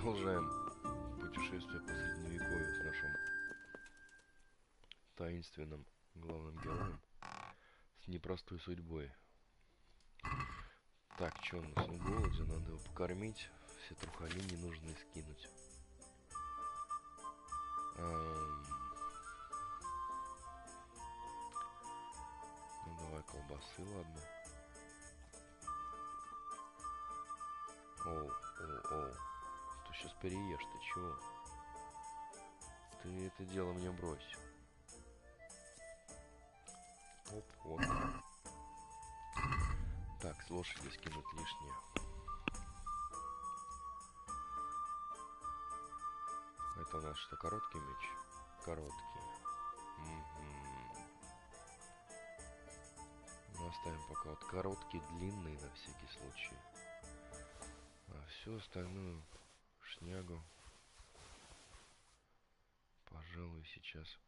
Продолжаем путешествие по средневековью с нашим таинственным главным героем с непростой судьбой. Так, что у нас? Он голоден, надо его покормить, все трухали ненужные скинуть. Ну давай колбасы, ладно. Оу. Ты сейчас переешь, ты чего? Ты это дело мне брось. Оп, вот. Так, с лошади скинуть лишнее. Это у нас что, короткий меч? Короткий. Ну, оставим пока вот короткий, длинный на всякий случай. А всю остальную шнягу, пожалуй, сейчас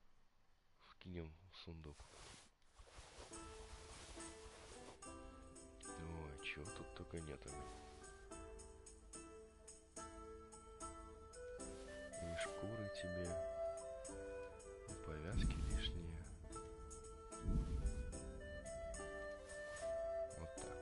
вкинем в сундук. Ой, чего тут только нет. И шкуры тебе, и повязки лишние. Вот так.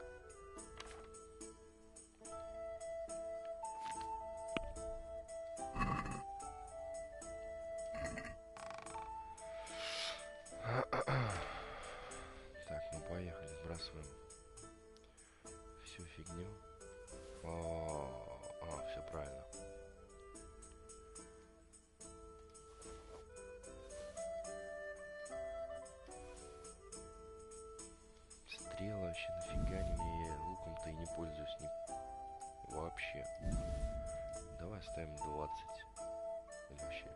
Так, ну поехали, сбрасываем всю фигню. Все правильно. Стрелы вообще нафига не мне, я луком-то и не пользуюсь вообще. Давай ставим 20. Или вообще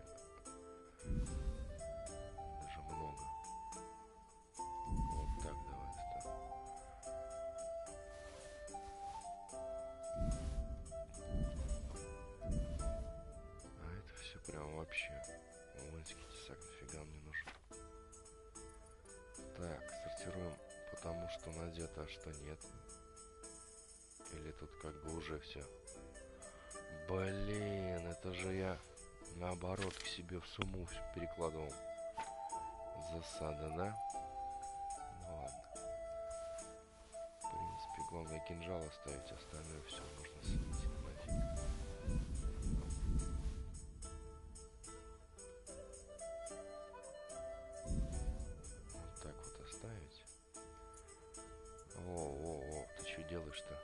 даже много. Вот так давай ставим. А это все прям вообще. Воинский тесак нафига мне нужен. Так, сортируем, потому что надето, а что нет. Или тут как бы уже все. Блин, это же я наоборот к себе в сумму перекладывал. Засада, да? Ну ладно. В принципе, главное кинжал оставить, остальное все можно слить нафиг. Вот так вот оставить. О, ты что делаешь-то?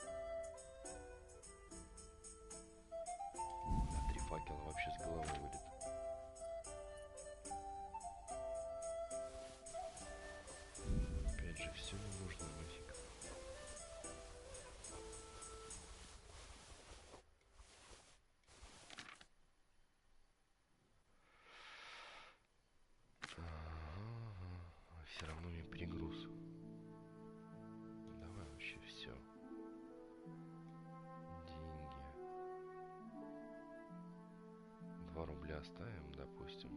На 3 факела вообще с головы выйдет. Опять же, все не нужно нафиг. Все равно мне перегруз. Давай вообще все. Деньги. 2 рубля оставим, допустим.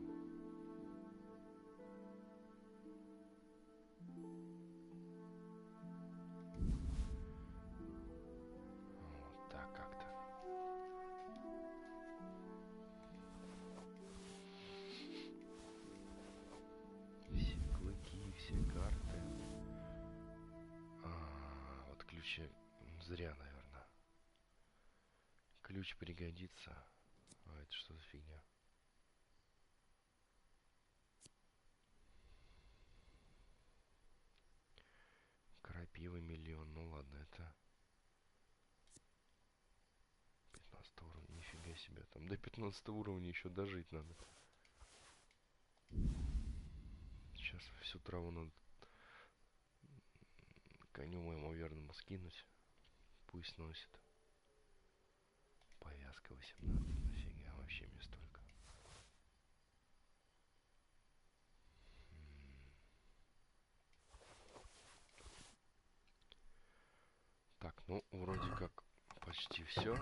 Вот так как-то. Все клыки, все карты. Вот ключи зря, наверное. Ключ пригодится. А это что за фигня? Крапива 1 миллион. Ну ладно, это 15 уровня. Нифига себе. Там до 15 уровня еще дожить надо. Сейчас всю траву надо коню моему верному скинуть. Пусть носит. Повязка 18. Нафига вообще мне столько. Так, ну вроде как почти все.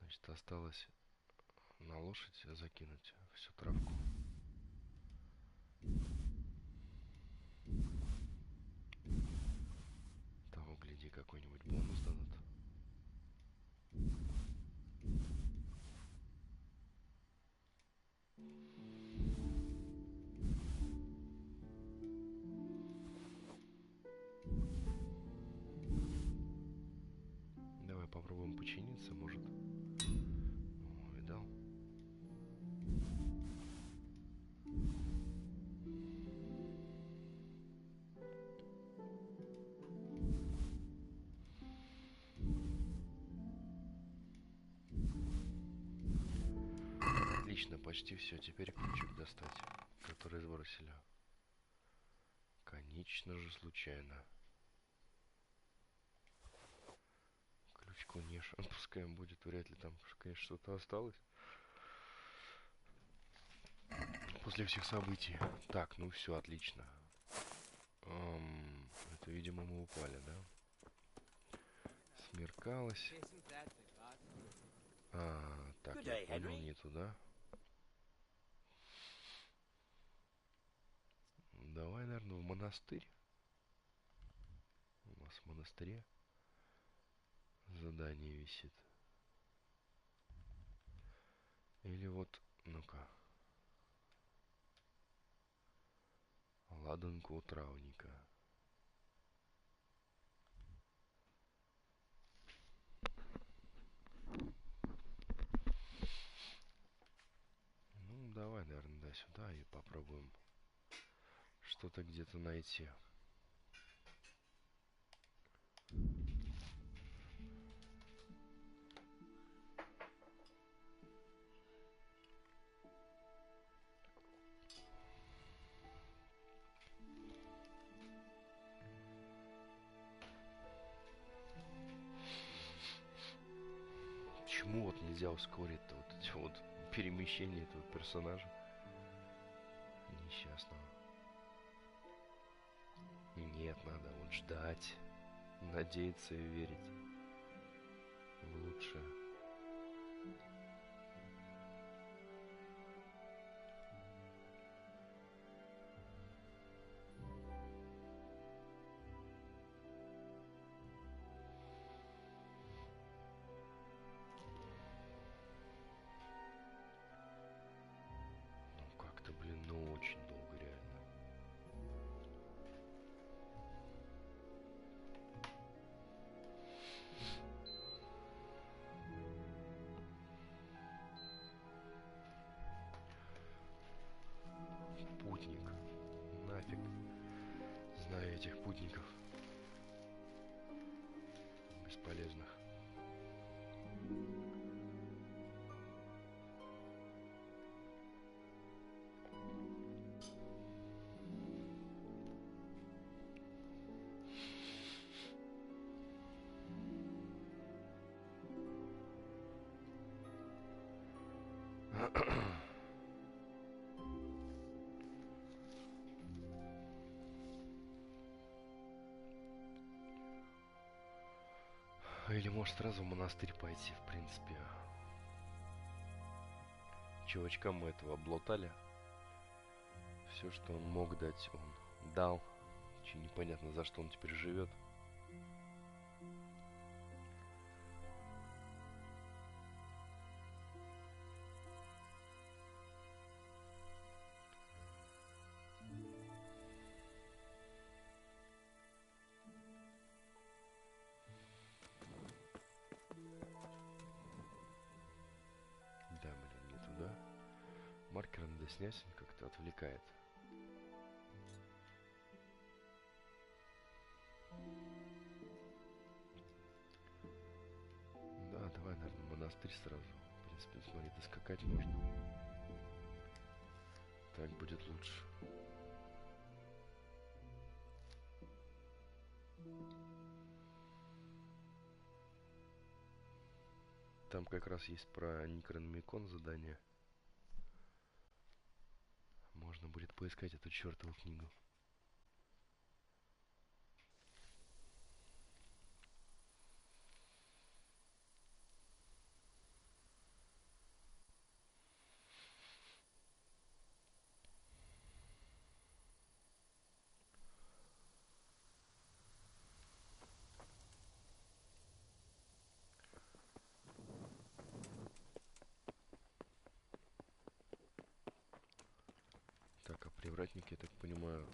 Значит, осталось на лошадь закинуть всю травку. Того гляди, какой-нибудь бонус дадут. починиться, может. О, видал? Отлично, почти все. Теперь ключик достать, который сбросили. Конечно же, случайно. Ключку не пускаем будет, вряд ли там, конечно, что-то осталось. После всех событий. Так, ну все, отлично. Это, видимо, мы упали, да? Смеркалось. Так, я понял, не туда. Давай, наверное, в монастырь. У нас в монастыре задание висит. Или вот, ну-ка. Ладанка у травника. Ну, давай, наверное, да, сюда и попробуем что-то где-то найти. Почему вот нельзя ускорить-то вот эти вот перемещения этого персонажа несчастного? Нет, надо вот ждать, надеяться и верить в лучшее. Ну как-то, блин, ну очень долго реально. Путник. Нафиг. Знаю этих путников. Бесполезных. Или может сразу в монастырь пойти, в принципе. Чувачкам мы этого облутали. Все, что он мог дать, он дал. Че непонятно, за что он теперь живет. Да, блин, не туда. Маркер надо снять, он как-то отвлекает. Да, давай, наверное, монастырь сразу. В принципе, смотри, доскакать можно. Так будет лучше. Там как раз есть про Некрономикон задание. Можно будет поискать эту чертову книгу. Так, а привратник, я так понимаю,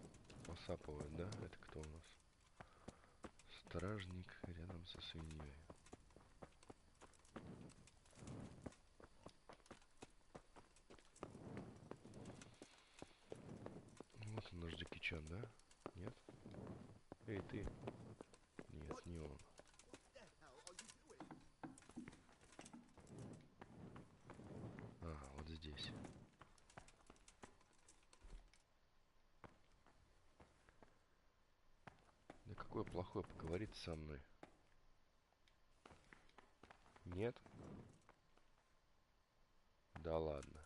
посапывает, да? Это кто у нас? Стражник рядом со свиньей. да? Нет? Эй, ты. Нет, не он. А, вот здесь. Да какое плохое поговорить со мной? Нет? Да ладно.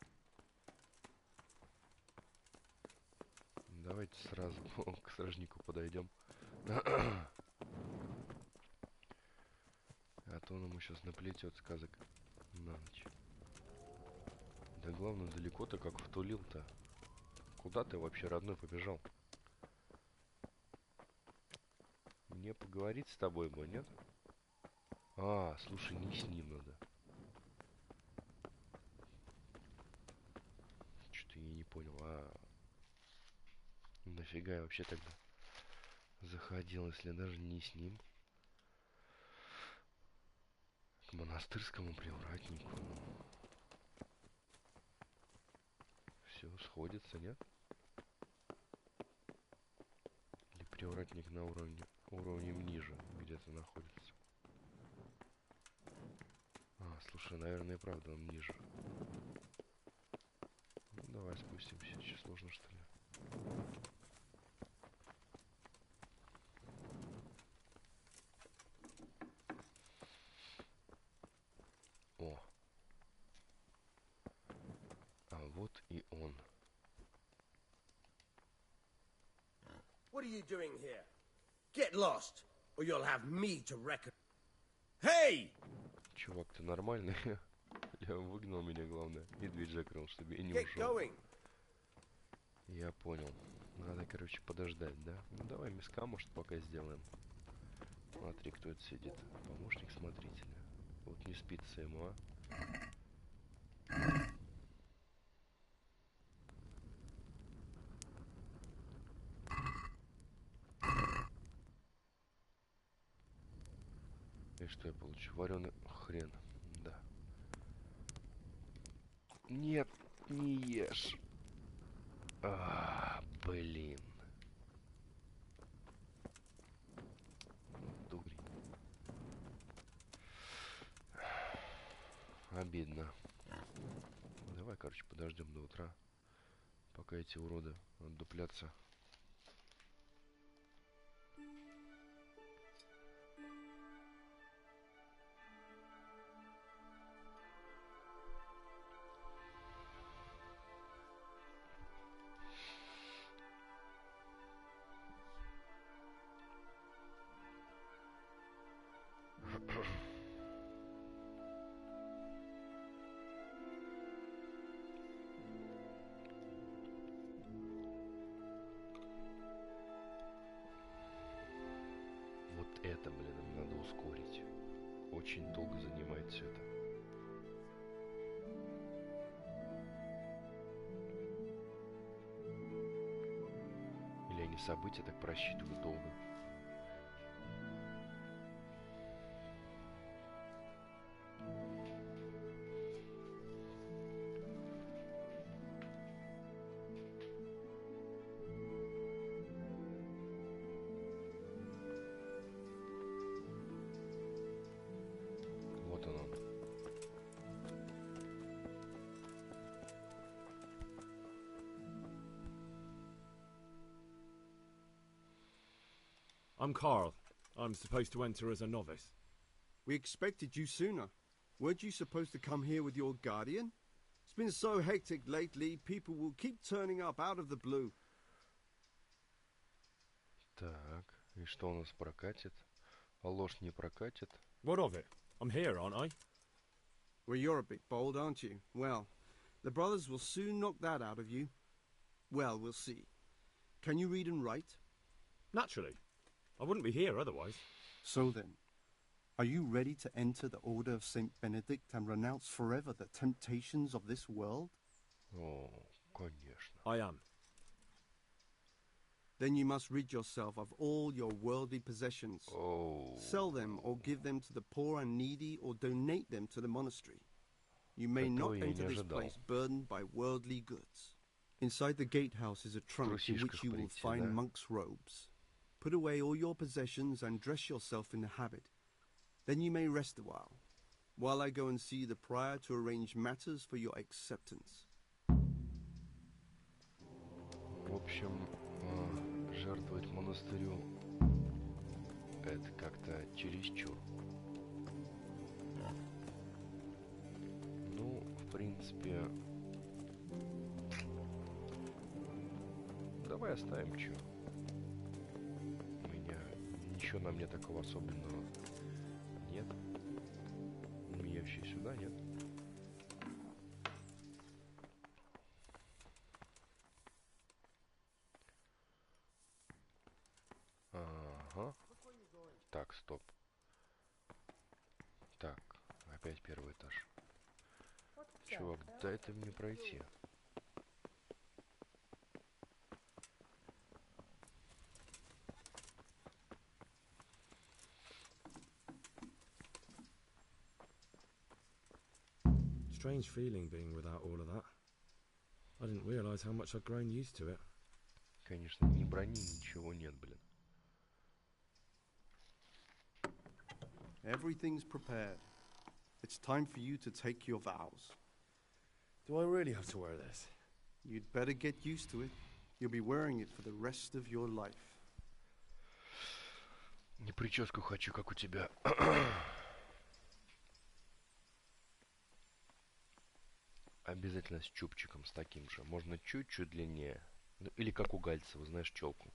Давайте сразу к стражнику подойдем. А то он ему сейчас наплетет сказок на ночь. Да главное, далеко-то как втулил-то. Куда ты вообще, родной, побежал? Мне поговорить с тобой бы, нет? А, слушай, не с ним надо. Что-то я не понял. Нафига я вообще тогда заходил, если даже не с ним? К монастырскому привратнику. Все сходится, нет? Или привратник на уровнем ниже где-то находится? А, слушай, наверное, и правда он ниже. Ну, давай спустимся. Сейчас сложно, что ли? О! А вот и он. What are you doing here? Get lost, or you'll have me to reckon. Hey! Чувак, ты нормальный? Я выгнал меня, главное. И дверь закрыл, чтобы я не Get ушел. going. Я понял. Надо, короче, подождать, да? Ну, давай миска, может, пока сделаем. Смотри, кто это сидит. Помощник смотрителя. Вот не спится ему, а? И что я получу? Вареный хрен. Да. Нет, не ешь. Блин. Дури. Обидно. Давай, короче, подождем до утра, пока эти уроды отдуплятся. Вот это, блин, им надо ускорить. Очень долго занимает все это. Или они события так просчитывают долго. Вот он. I'm Carl. I'm supposed to enter as a novice. We expected you sooner. Weren't you supposed to come here with your guardian? It's been so hectic lately, people will keep turning up out of the blue. Так, и что у нас прокатит? А ложь не прокатит? What of it? I'm here, aren't I? Well, you're a bit bold, aren't you? Well, the brothers will soon knock that out of you. Well, we'll see. Can you read and write? Naturally. I wouldn't be here otherwise. So then, are you ready to enter the Order of St. Benedict and renounce forever the temptations of this world? О, конечно. I am. Then you must rid yourself of all your worldly possessions. Oh. Sell them or give them to the poor and needy or donate them to the monastery. You may Этого not я не enter this ожидал. place burdened by worldly goods. Inside the gatehouse is a trunk in which you will find monks' robes. Put away all your possessions and dress yourself in the habit. Then you may rest a while I go and see the prior to arrange matters for your acceptance. В общем, жертвовать монастырю это как-то чересчур. Ну, в принципе, давай оставим чё. У меня ничего на мне такого особенного нет. У меня вообще сюда нет. Ага. Так, стоп. Так, опять первый этаж. Чувак, дай это мне пройти. Strange feeling being without all of that. I didn't realize how much I'd grown used to it. Конечно, ни брони, ничего нет, блин. Everything's prepared. It's time for you to take your vows. Do I really have to wear this? You'd better get used to it. You'll be wearing it for the rest of your life. Не прическу хочу, как у тебя. Обязательно с чубчиком, с таким же. Можно чуть-чуть длиннее. Ну, или как у Гальцева, знаешь, челку.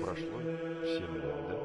Прошло 7 лет, да?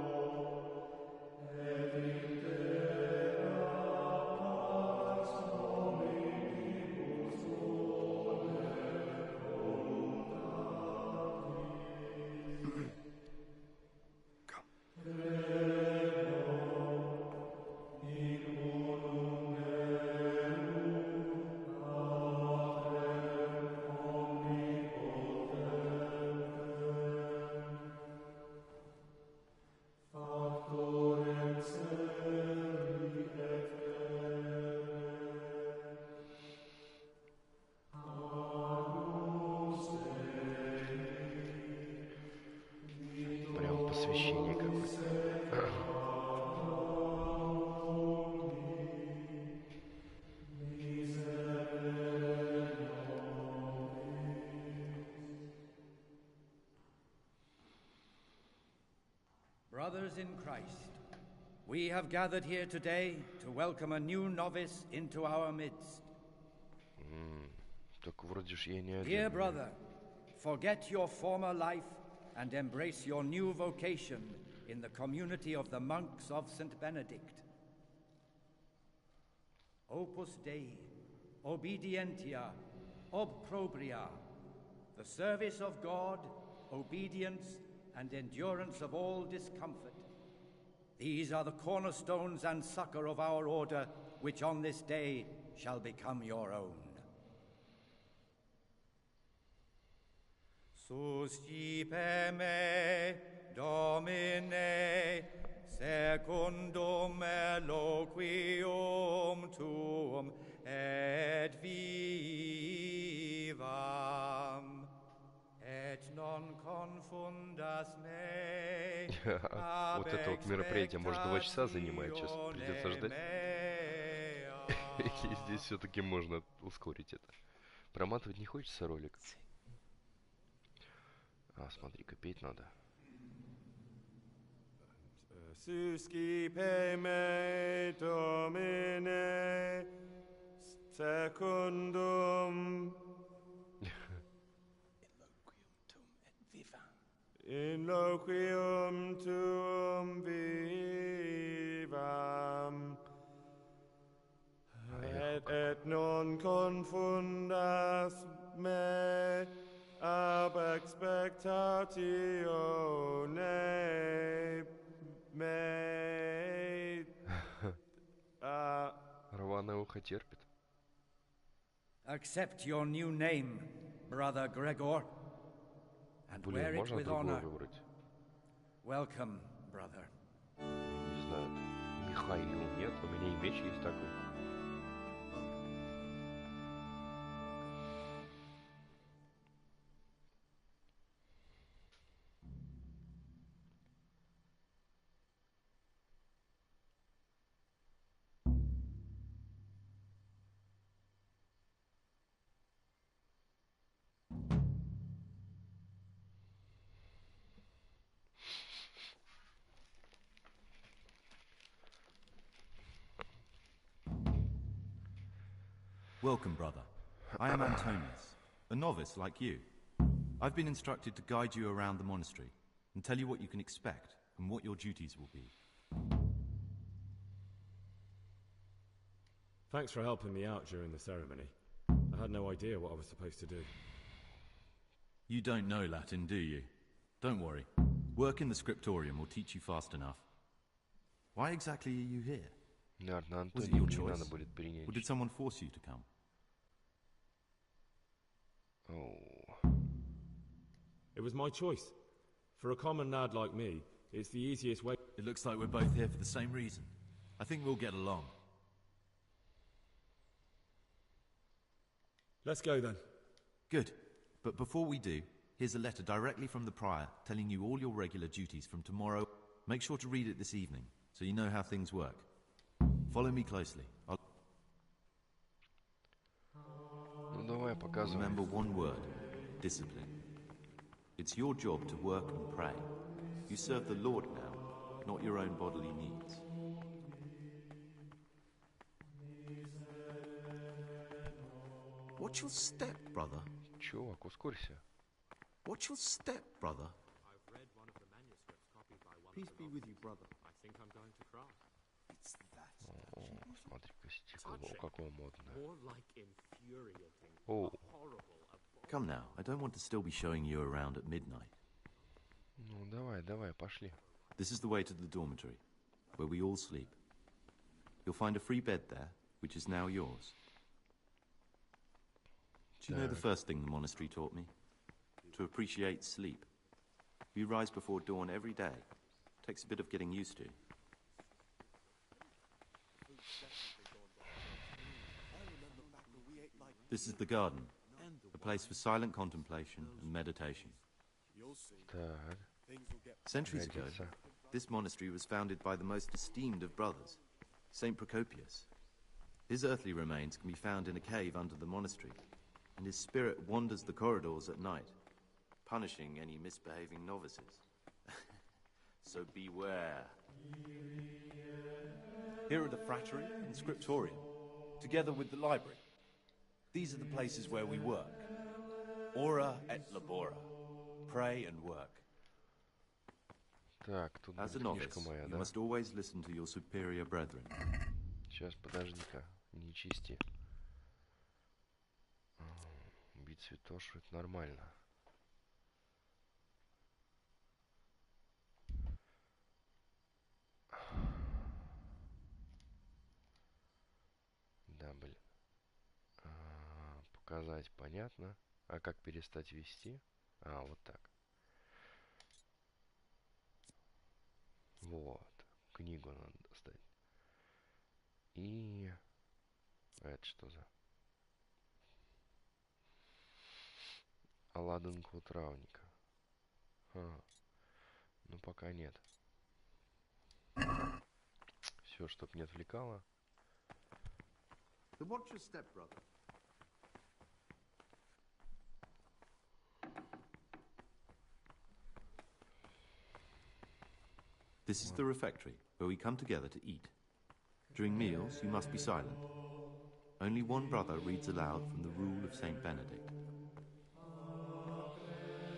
Посвящение какое-то. Brothers in Christ, we have gathered here today to welcome a new novice into our midst. Так вроде ж я не один. Dear brother, forget your former life and embrace your new vocation in the community of the monks of St. Benedict. Opus Dei, obedientia, obprobria, the service of God, obedience, and endurance of all discomfort. These are the cornerstones and succor of our order, which on this day shall become your own. Suscipe me, Domine, secundum eloquium tuum, et vivam, et non confundas me. Вот это вот мероприятие, может, 2 часа занимает, сейчас придется ждать. И здесь все-таки можно ускорить это. Проматывать не хочется ролик? А, смотри-ка, петь надо. Suscipe me, Domine, secundum in loquium tuum vivam, et non confundas me ab expectatione me. Рваное ухо терпит. Accept your new name, Brother Gregor, and wear Блин, it можно with другое honor. выбрать? Welcome, brother. Не знаю. Михаил, нет, у меня и меч есть такой. Welcome, brother. I am Antonius, a novice like you. I've been instructed to guide you around the monastery and tell you what you can expect and what your duties will be. Thanks for helping me out during the ceremony. I had no idea what I was supposed to do. You don't know Latin, do you? Don't worry. Work in the scriptorium will teach you fast enough. Why exactly are you here? Was it your choice? Or did someone force you to come? Oh. It was my choice. For a common lad like me, it's the easiest way. It looks like we're both here for the same reason. I think we'll get along. Let's go then. Good. But before we do, here's a letter directly from the prior telling you all your regular duties from tomorrow. Make sure to read it this evening, so you know how things work. Follow me closely. Давай, показывай. Remember one word: discipline. It's your job to work and pray. You serve the Lord now, not your own bodily needs. Watch your step, brother. Чувак, ускорься. Watch your step, brother. I've read one of the manuscripts copied by one Peace of be the with you, brother. I think I'm going to cry. It's that. О, смотри-ка, стекло какое модное. More like infuriating, Oh. horrible, Come now, I don't want to still be showing you around at midnight. Ну, давай, пошли. This is the way to the dormitory, where we all sleep. You'll find a free bed there, which is now yours. Do you know the first thing the monastery taught me? To appreciate sleep. We rise before dawn every day. Takes a bit of getting used to. This is the garden, a place for silent contemplation and meditation. Так, Centuries ago, годится. this monastery was founded by the most esteemed of brothers, Saint Procopius. His earthly remains can be found in a cave under the monastery, and his spirit wanders the corridors at night, punishing any misbehaving novices. So beware. Here are the frattery and scriptorium, together with the library. These are the places where we work. Ora et labora. Pray and work. Так, тут As a будет novice, книжка моя, you да? must always listen to your superior brethren. Сейчас, подожди-ка, не чисти. Бить святошу, это нормально. Да, блин. Показать понятно. А как перестать вести? Вот так. Вот. Книгу надо достать. И... Это что за... Аладдинку травника. Ну, пока нет. Все, чтоб не отвлекало. So watch your step, brother. This is the refectory, where we come together to eat. During meals, you must be silent. Only one brother reads aloud from the Rule of Saint Benedict.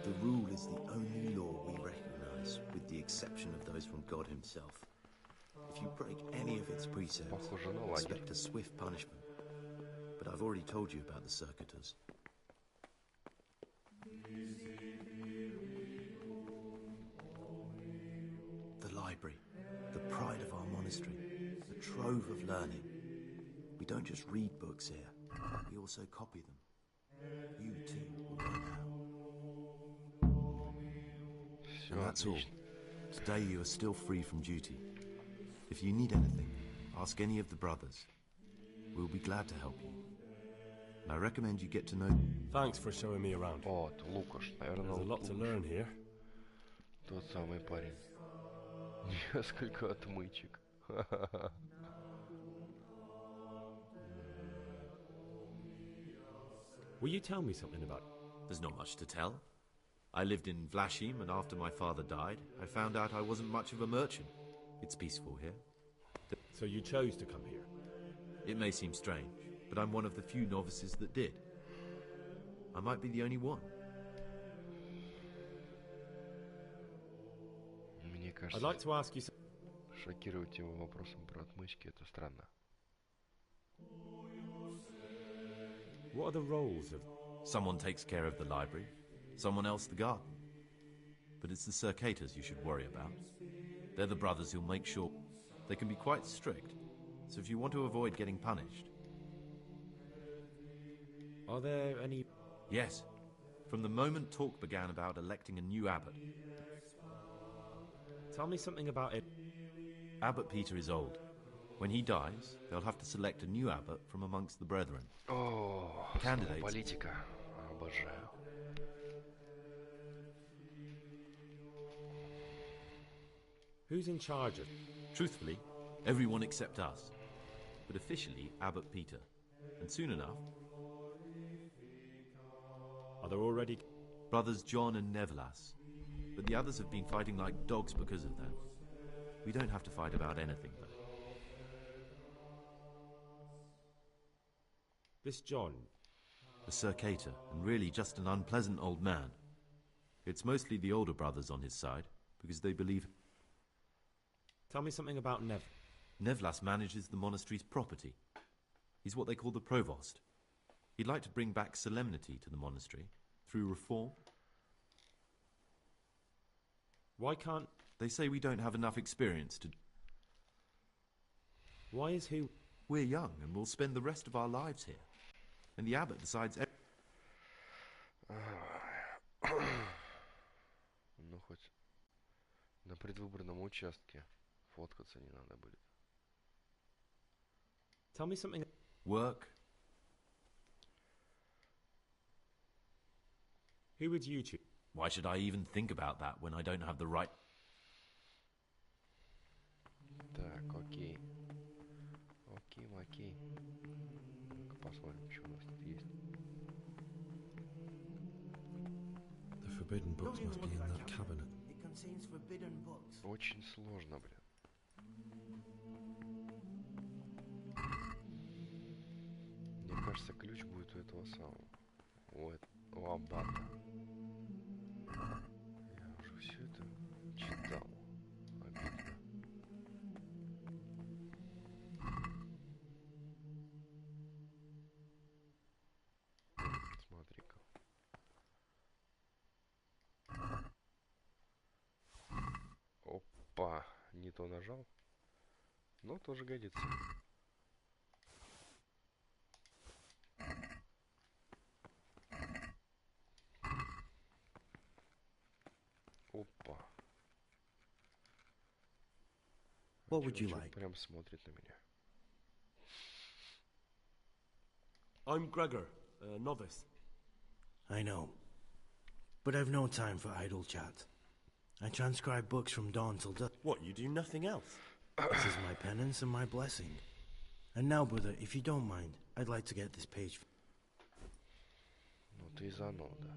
The rule is the only law we recognize, with the exception of those from God himself. If you break any of its precepts, Похоже на лагерь. expect a swift punishment. But I've already told you about the circuitous. The library, the pride of our monastery, the trove of learning. We don't just read books here, we also copy them. You too will learn how. Все And that's all. отлично. Today you are still free from duty. If you need anything, ask any of the brothers. We'll be glad to help you. And I recommend you get to know... Thanks for showing me around. Вот, Лукаш, наверное, There's a lot to learn here. Тот самый парень. Несколько отмычек. Will you tell me something about it? There's not much to tell. I lived in Vlashim, and after my father died, I found out I wasn't much of a merchant. It's peaceful here. So you chose to come here? It may seem strange, but I'm one of the few novices that did. I might be the only one. Мне кажется, I'd like to ask you something. шокировать его вопросом про отмычки — это странно. What are the roles of... Someone takes care of the library, someone else the garden. But it's the circators you should worry about. They're the brothers who'll make sure... They can be quite strict, so if you want to avoid getting punished... Are there any... Yes. From the moment talk began about electing a new abbot. Tell me something about it. Abbot Peter is old. When he dies, they'll have to select a new abbot from amongst the brethren. О, Candidates. политика. Обожаю. Who's in charge of... Truthfully, everyone except us. But officially, Abbot Peter. And soon enough... Are there already... Brothers John and Nevlas. But the others have been fighting like dogs because of them. We don't have to fight about anything, though. This John... A circator, and really just an unpleasant old man. It's mostly the older brothers on his side, because they believe... Tell me something about Nev... Nevlas manages the monastery's property. He's what they call the provost. He'd like to bring back solemnity to the monastery, through reform. Why can't... They say we don't have enough experience to... Why is he... We're young, and we'll spend the rest of our lives here. And the abbot decides... Ну, хоть на предвыборном участке фоткаться не надо будет. Tell me something... Work. Who would you choose? Why should I even think about that when I don't have the right... Так, окей. Окей. Ну-ка посмотрим, что у нас тут есть. The forbidden books must be in that cabinet. It contains forbidden books. Очень сложно, блин. Мне кажется, ключ будет у этого самого. У аббата. Я уже все это читал. Обидно. Смотри-ка. Опа, не то нажал. Но тоже годится. Опа. What would you Чувачок like? прям смотрит на меня. I'm Gregor, a novice. I know. But I've no time for idle chat. I transcribe books from dawn till dusk. What, you do nothing else? This is my penance and my blessing. And now, brother, if you don't mind, I'd like to get this page... Ну ты зануда.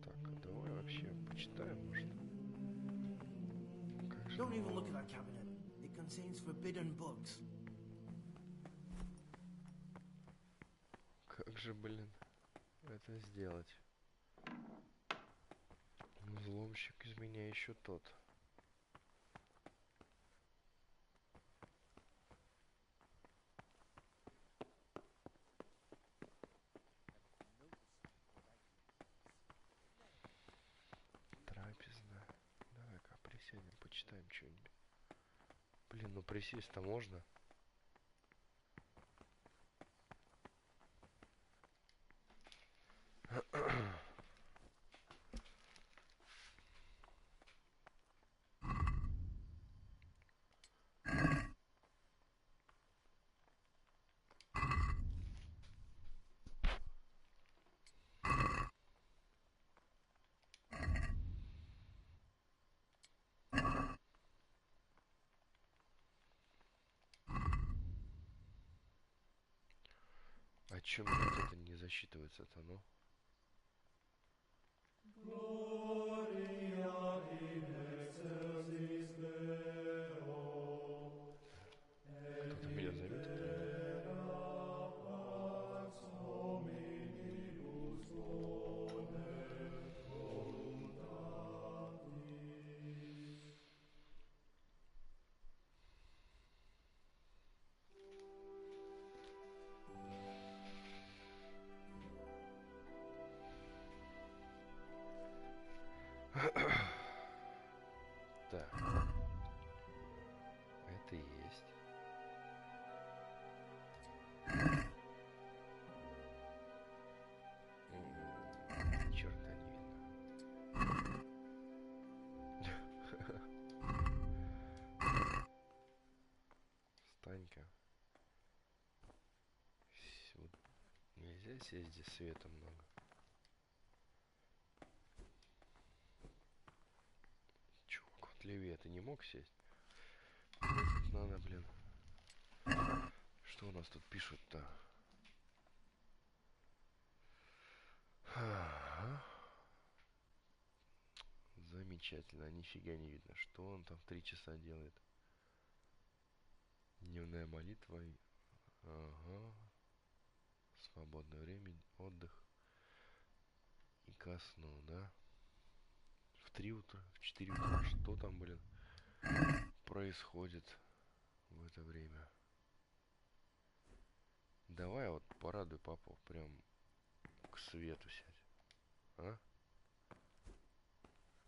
Так, а давай вообще почитаем, может? Как же Don't even look at that cabinet. It contains forbidden books. Как же, блин, это сделать? Взломщик из меня еще тот. Трапезная. Давай-ка присядем, почитаем что-нибудь. Блин, ну присесть-то можно? А чё мне это не засчитывается-то, ну? Кто-то меня заметил? Так. Это есть. Ни черта не видно. Встань-ка. Вот нельзя сесть, здесь света много. Чувак, вот левее ты не мог сесть? Тут надо, блин. Что у нас тут пишут-то? Ага. Замечательно, нифига не видно. Что он там в 3 часа делает? Дневная молитва. Ага. Свободное время, отдых. И ко сну, да? В 3 утра, в 4 утра. Что там, блин, происходит в это время? Давай вот порадуй папу прям к свету сядь. А?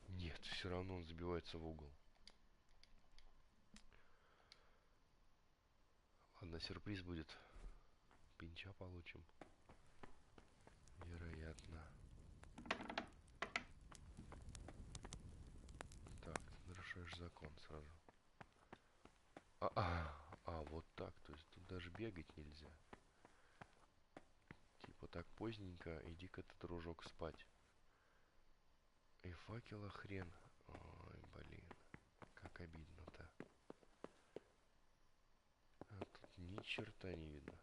Нет, все равно он забивается в угол. Ладно, сюрприз будет. Пинча получим. Вероятно. Так, ты нарушаешь закон сразу. Вот так. То есть тут даже бегать нельзя. Типа так поздненько, иди-ка ты, дружок, спать. И факела хрен. Ой, блин. Как обидно-то. А тут ни черта не видно.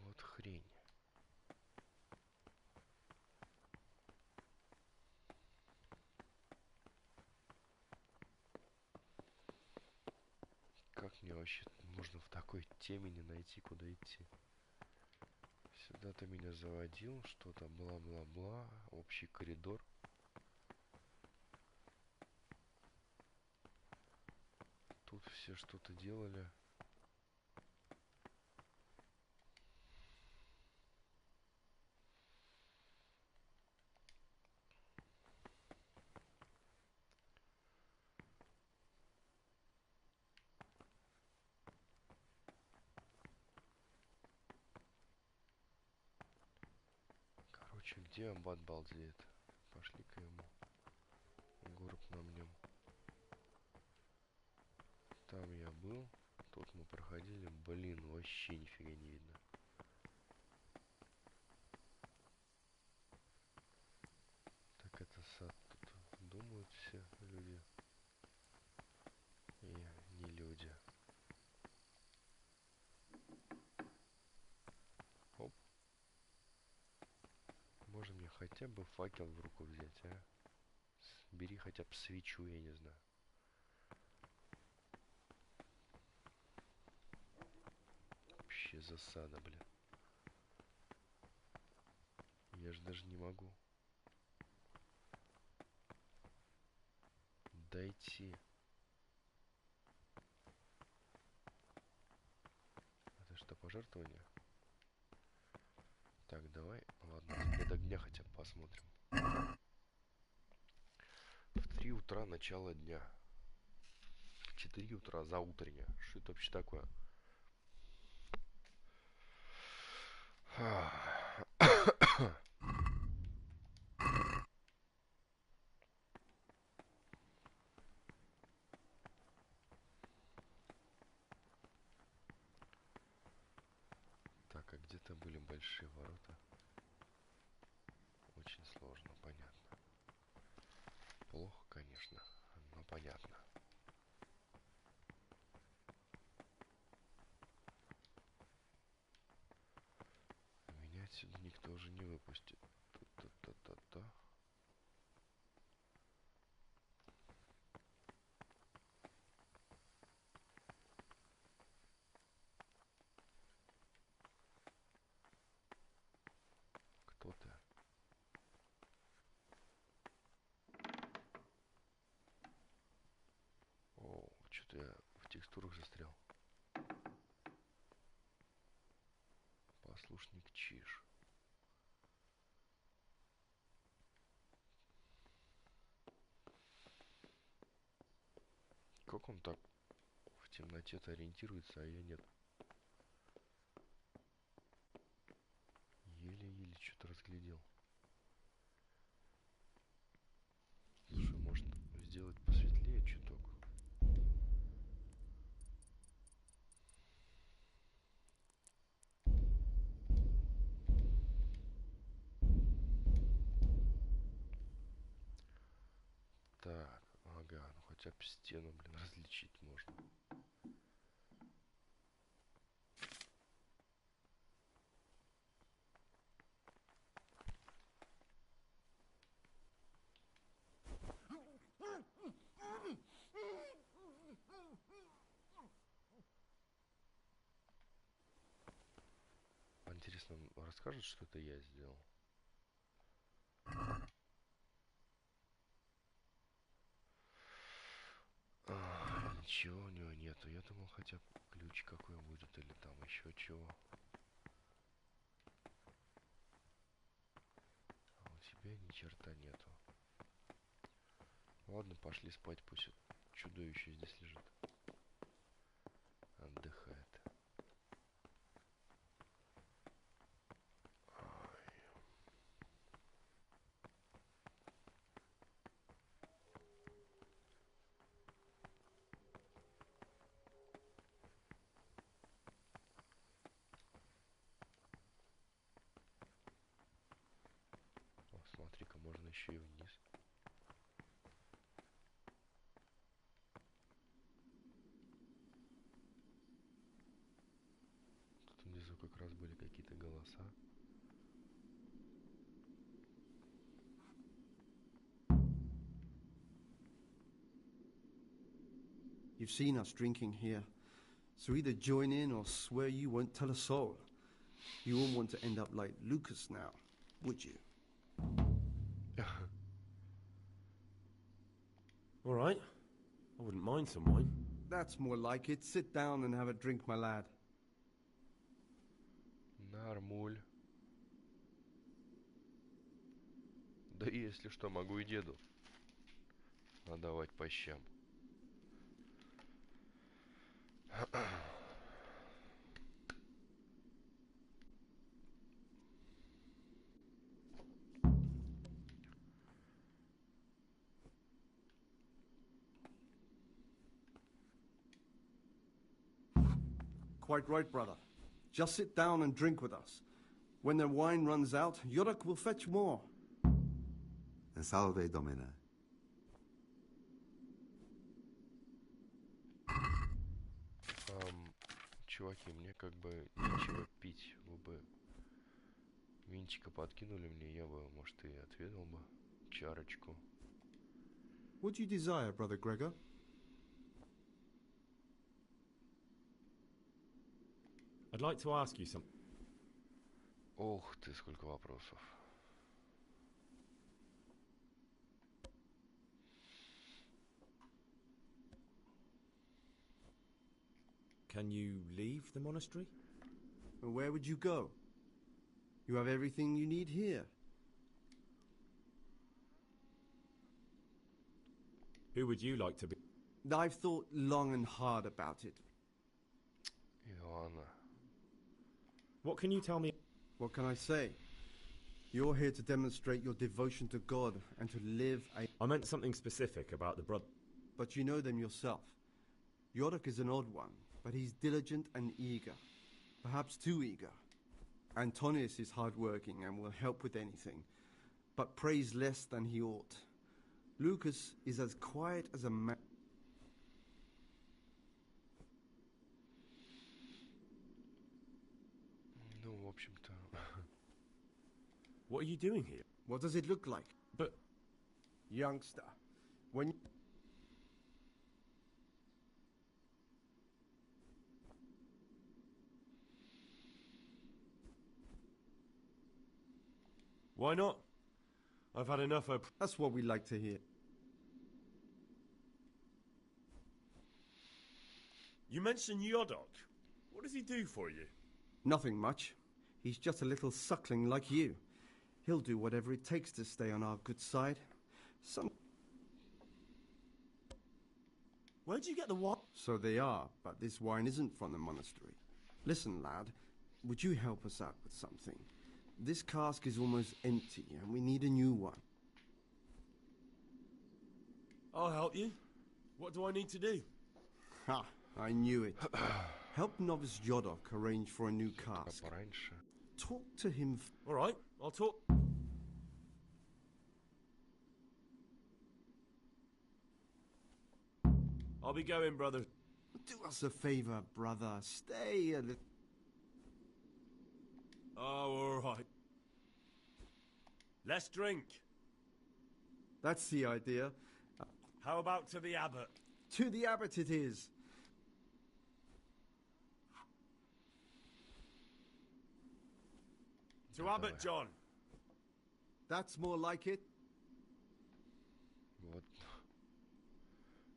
Вот хрень. Как мне вообще можно в такой темени найти, куда идти? Сюда ты меня заводил, что-то бла-бла-бла, общий коридор. Тут все что-то делали. Короче, где амбат балдеет? Пошли-ка ему. Горб на нем. Там я был. Тут мы проходили. Блин, вообще нифига не видно. Так это сад тут думают все люди. И не люди. Оп. Можно мне хотя бы факел в руку взять, а? Бери хотя бы свечу, я не знаю. Вообще засада, блин. Я же даже не могу дойти. Это что, пожертвование? Так, давай, ладно, след огня хотя бы посмотрим. В 3 утра начало дня. В 4 утра заутренне. Что это вообще такое? это были большие ворота. Очень сложно, понятно. Плохо, конечно, но понятно. Меня отсюда никто уже не выпустит. Та-та-та-та-та. Кто ты? О, что-то я в текстурах застрял. Послушник Чиж. Как он так в темноте-то ориентируется, а я нет? Еле-еле что-то разглядел. Слушай, может сделать посветлее чуток? Так, ага, ну хотя бы стену, блин, различить можно. Интересно, он расскажет, что это я сделал? Ничего у него нету. Я думал, хотя бы ключ какой будет или там еще чего. А у тебя ни черта нету. Ладно, пошли спать, пусть чудовище здесь лежит. Отдыхает. О, смотри-ка, можно еще и вниз. Тут внизу как раз были какие-то голоса. You've seen us drinking here, so either join in or swear you won't tell a soul. You won't want to end up like Lucas now, would you? All right. I wouldn't mind some wine. That's more like it. Sit down and have a drink, my lad. Нормуль. Да если что, могу и деду надавать по щам. Quite right, brother. Just sit down and drink with us. When the wine runs out, Yorick will fetch more. Salve, Domine. Чуваки, мне как бы нечего пить. Вы бы винчика подкинули мне, я бы, может, и отведал бы чарочку. What do you desire, brother Gregor? I'd like to ask you something. Ох ты, сколько вопросов. Can you leave the monastery? Where would you go? You have everything you need here. Who would you like to be? I've thought long and hard about it. Иоанна. What can you tell me? What can I say? You're here to demonstrate your devotion to God and to live a... I meant something specific about the brother. But you know them yourself. Yorick is an odd one, but he's diligent and eager. Perhaps too eager. Antonius is hard-working and will help with anything, but prays less than he ought. Lucas is as quiet as a man. Ну, в общем-то... What are you doing here? What does it look like? But... Youngster, when... Why not? I've had enough of... That's what we like to hear. You mentioned Yodok. What does he do for you? Nothing much. He's just a little suckling like you. He'll do whatever it takes to stay on our good side. Where'd you get the wine? So they are, but this wine isn't from the monastery. Listen, lad, would you help us out with something? This cask is almost empty, and we need a new one. I'll help you. What do I need to do? Ha! I knew it. Help novice Yodok arrange for a new cask. Talk to him. All right, I'll talk. I'll be going, brother. Do us a favor, brother. Stay a little. Oh, all right. Let's drink. That's the idea. How about to the abbot? To the abbot it is. To Abbot John. That's more like it. Вот.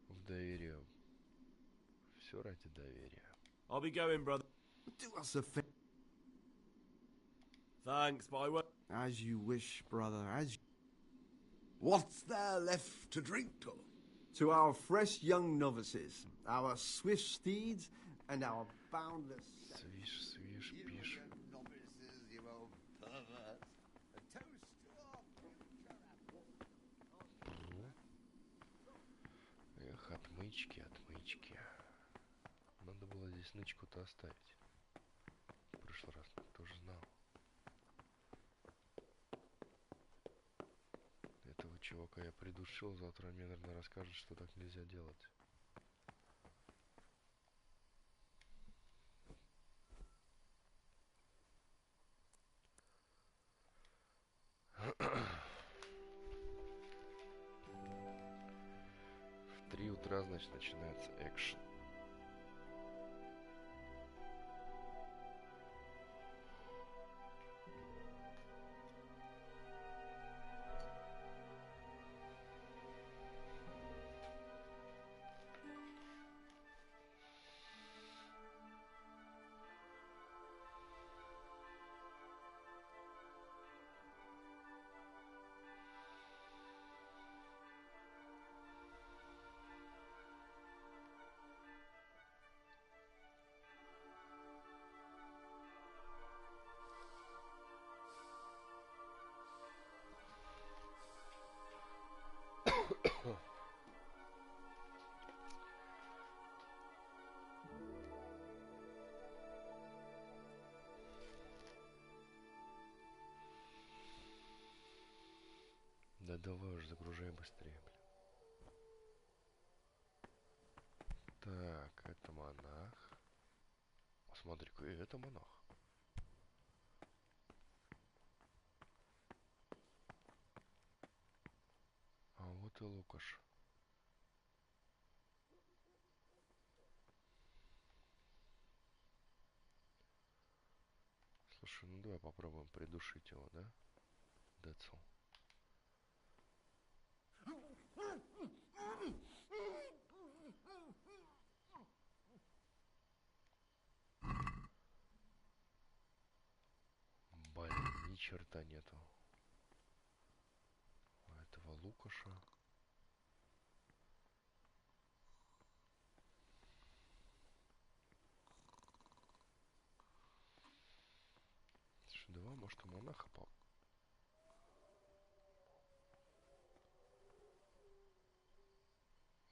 В доверие. Все ради доверия. I'll be going, brother. Do us a favor. Thanks, but I won't. As you wish, brother, as... What's there left to drink to? To our fresh young novices, our swift steeds, and our boundless... Свиш, пиш. Novices, you old pervert. A toast to our future. Эх, отмычки, отмычки. Надо было здесь нычку-то оставить. В прошлый раз тоже знал. Этого чувака я придушил, завтра мне, наверное, расскажет, что так нельзя делать. В 3 утра, значит, начинается экшен. Да давай уже, загружай быстрее, блин. Так, это монах. Смотри-ка, это монах. А вот и Лукаш. Слушай, ну давай попробуем придушить его, да? Децл. Блин, ни черта нету. У этого Лукаша. Слушай, давай, может, у монаха пал.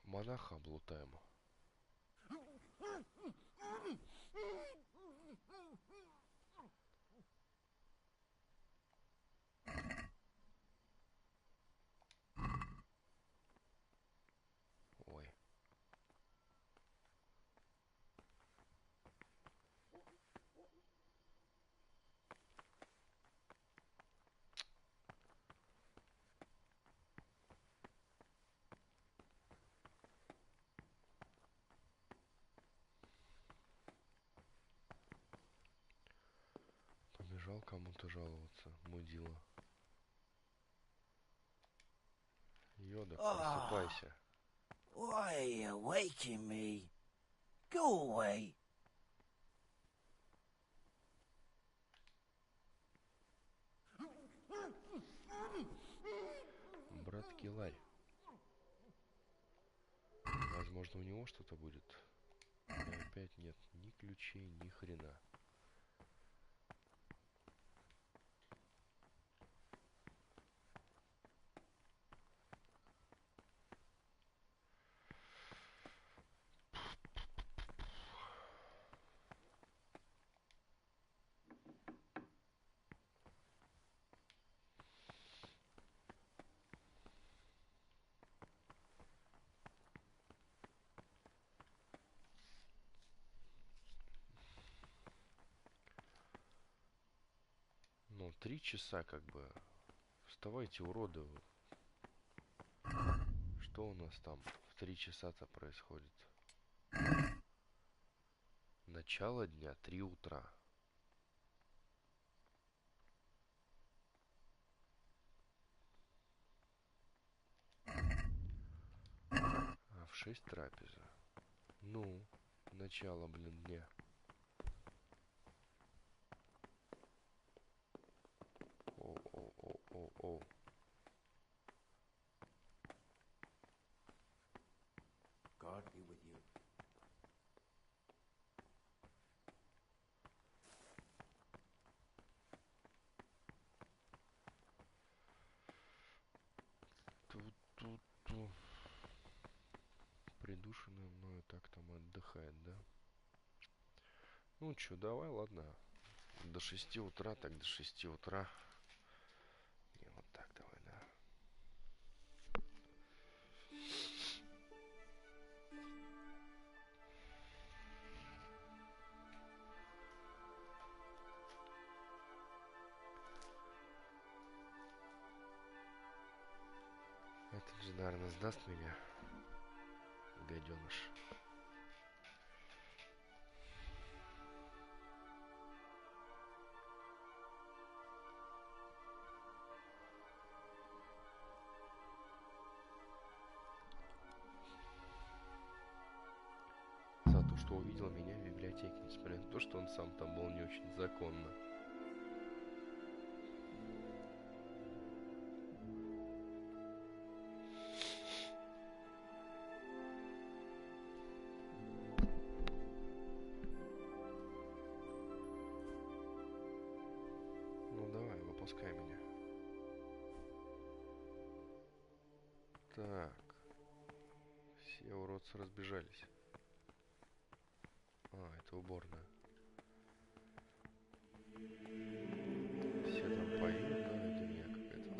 Монаха облутаем. побежал кому-то жаловаться, мудила. Йода, просыпайся. Why are you waking me? Go away. Брат Киларь. Возможно, у него что-то будет. И опять нет ни ключей, ни хрена. Ну, 3 часа как бы. Вставайте, уроды. Что у нас там в 3 часа-то происходит? Начало дня, 3 утра. А в 6 трапеза. Ну, начало, блин, дня. О. God be with you. Ту-ту-ту. Придушенная мною так там отдыхает, да? Ну чё, давай, ладно. До 6 утра, так до 6 утра. И вот так давай, да. Этот же, наверное, сдаст меня. Гаденыш. За то, что увидел меня в библиотеке, несмотря на то, что он сам там был не очень законно. Ну давай, выпускай меня. Так. Все уродцы разбежались. А, это уборная. Все там поют, да, это не я какая-то.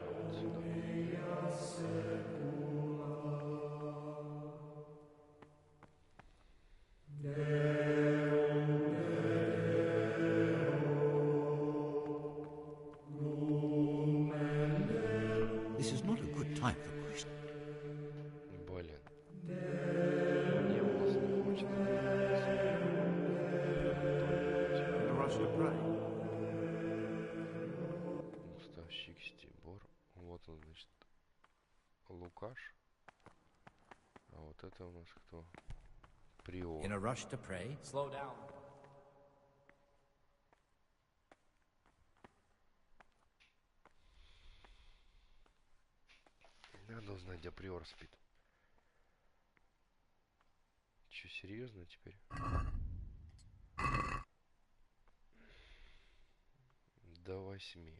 Вот сюда. This is not a good time for Christ. Блин. Мне вас не хочет. In a rush to pray. Уставщик Стибор. Вот он, значит, Лукаш. А вот это у нас кто? Приор. In a rush to pray? Slow down. Надо узнать, где Приор спит. Че, серьезно теперь? До 8.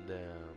Да.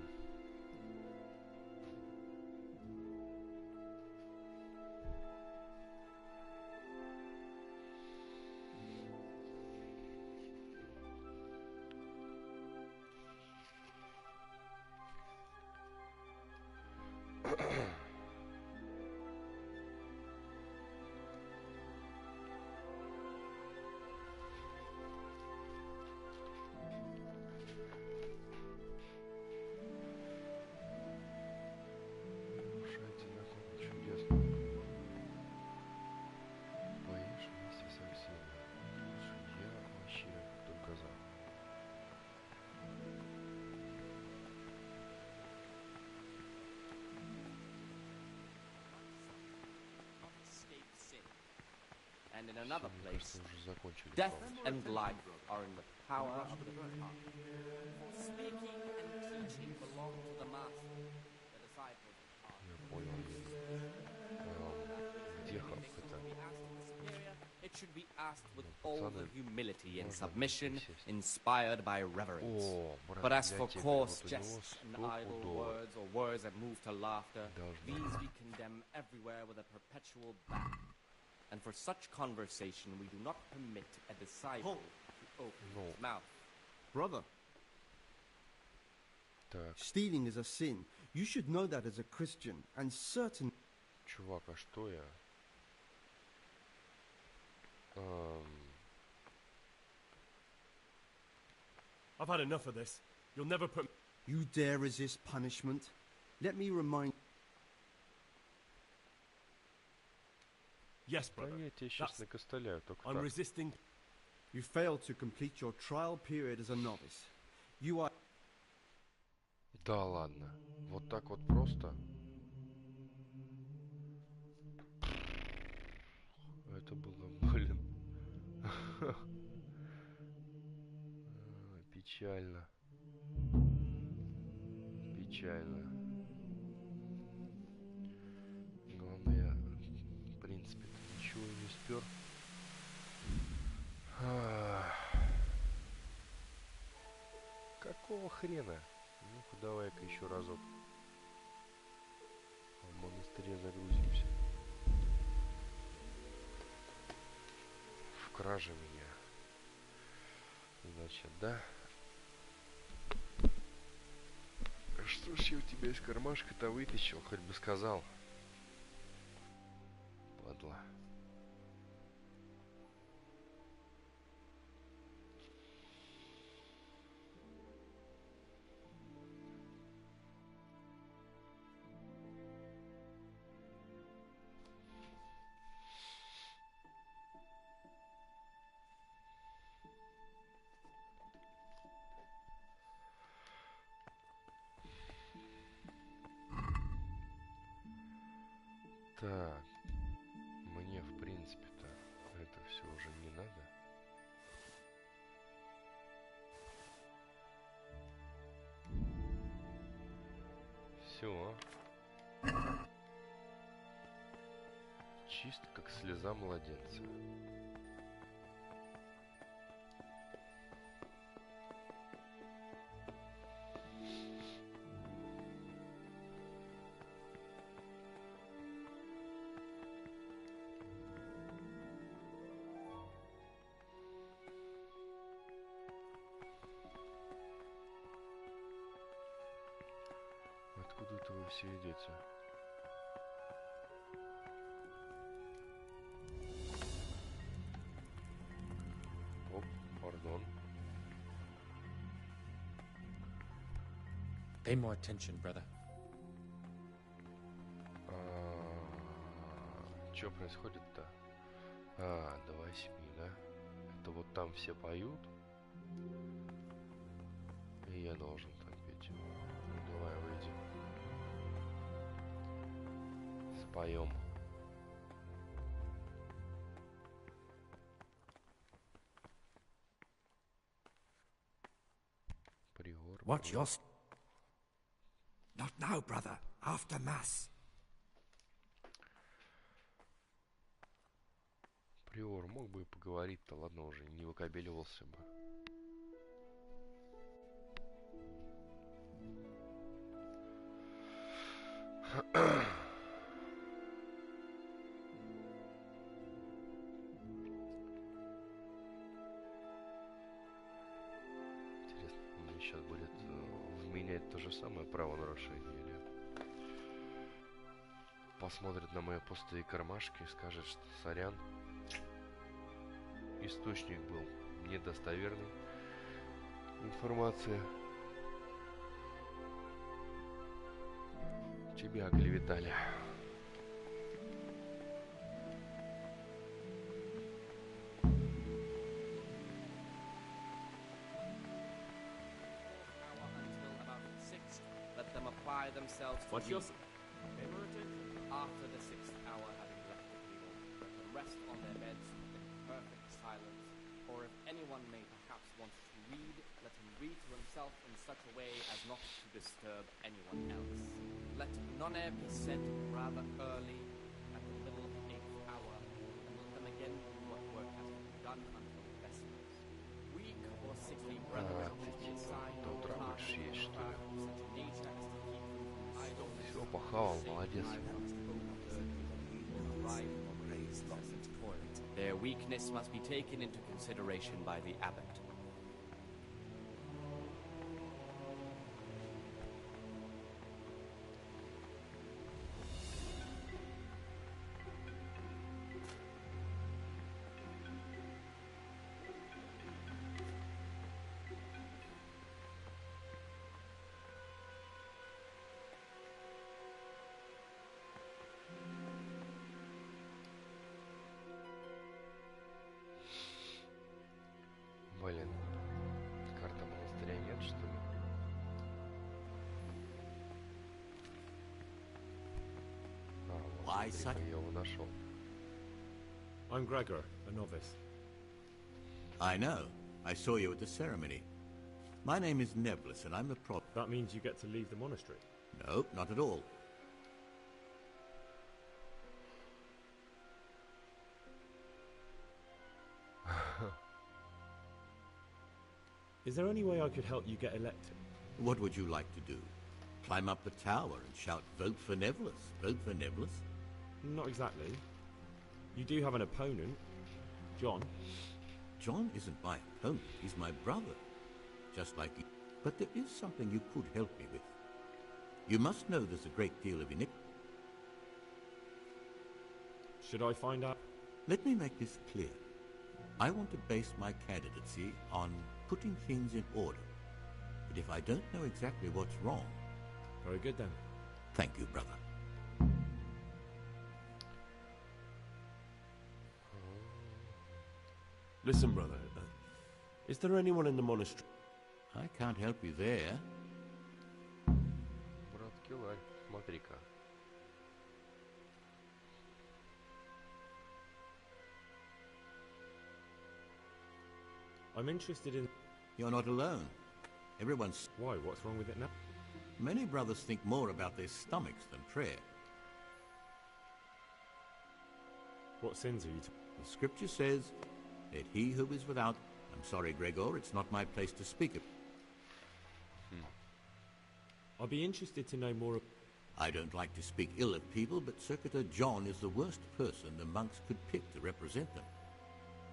And in another Мне place, кажется, уже закончили. death полностью. and life are in the power of the tongue. For speaking and teaching belong to the master. The disciples are. Я понял. Где хавка-то? It should be asked with Ну, all пацаны, the humility and можно submission присесть? inspired by reverence. О, брат, But as for библиотека, coarse вот у него jests and 100 idle пудов. words or words that move to laughter, Должно these быть. we condemn everywhere with a perpetual ban. And for such conversation we do not permit a disciple to open his mouth. Brother, Так, stealing is a sin. You should know that as a Christian, and certain... чувак, а что я? I've had enough of this. You'll never put... You dare resist punishment? Let me remind... Yes, Да brother. я тебя сейчас накостыляю, только I'm так. resisting... You failed to complete your trial period as a novice. You are... Да ладно. Вот так вот просто? Это было, блин. Печально. Печально. Главное, я, в принципе, ничего не спер. Какого хрена? Ну-ка, давай-ка еще разок. В монастыре загрузимся. В краже меня. Значит, да? Что ж я у тебя из кармашка-то вытащил, хоть бы сказал. Падла. Так, мне в принципе-то это все уже не надо. Все. Чисто как слеза младенца. Откуда это вы все идете? Оп, пардон. Pay more attention, brother. Что происходит-то? Давай семьи, да? Это вот там все поют, и я должен там петь. Ну, давай, выйдем. Споем. Приор. Watch your... Not now, brother. After Mass. Приор, мог бы и поговорить-то, ладно уже, не выкобеливался бы. Интересно, мне сейчас будет вменять то же самое правонарушение или посмотрит на мои пустые кармашки и скажет, что сорян, источник был недостоверный, информация, тебя оклеветали. Let them apply themselves to What's your... After the 6th hour having left the table, let them rest on their beds, the silence, or if anyone may perhaps want to read, let him read to himself in such a way as not to disturb anyone else. Let none be said rather early, at the middle of the 8th hour, and let them again do what work has been done until vespers. Weak or sickly brethren will be assigned to tasks of such nature as to keep them from idleness. Все, похавал, молодец. Their weakness must be taken into consideration by the abbot. Блин, карта монастыря нет, что ли? Why, смотри, я его нашел. I'm Gregor, a novice. I know. I saw you at the ceremony. My name is Nebulus, and I'm the prop. That means you get to leave the monastery? No, not at all. Is there any way I could help you get elected? What would you like to do? Climb up the tower and shout, "Vote for Nebulus, vote for Nebulus"? Not exactly. You do have an opponent, John. John isn't my opponent, he's my brother. Just like you. But there is something you could help me with. You must know there's a great deal of iniquity. Should I find out? Let me make this clear. I want to base my candidacy on putting things in order. But if I don't know exactly what's wrong... Very good then. Thank you, brother. Listen, brother. Is there anyone in the monastery? I can't help you there. Брат Киларь, смотри-ка. I'm interested in... You're not alone. Everyone's... Why? What's wrong with it now? Many brothers think more about their stomachs than prayer. What sins are you... The scripture says that he who is without... I'm sorry, Gregor, it's not my place to speak of. I'll be interested to know more... I don't like to speak ill of people, but Circuitor John is the worst person the monks could pick to represent them.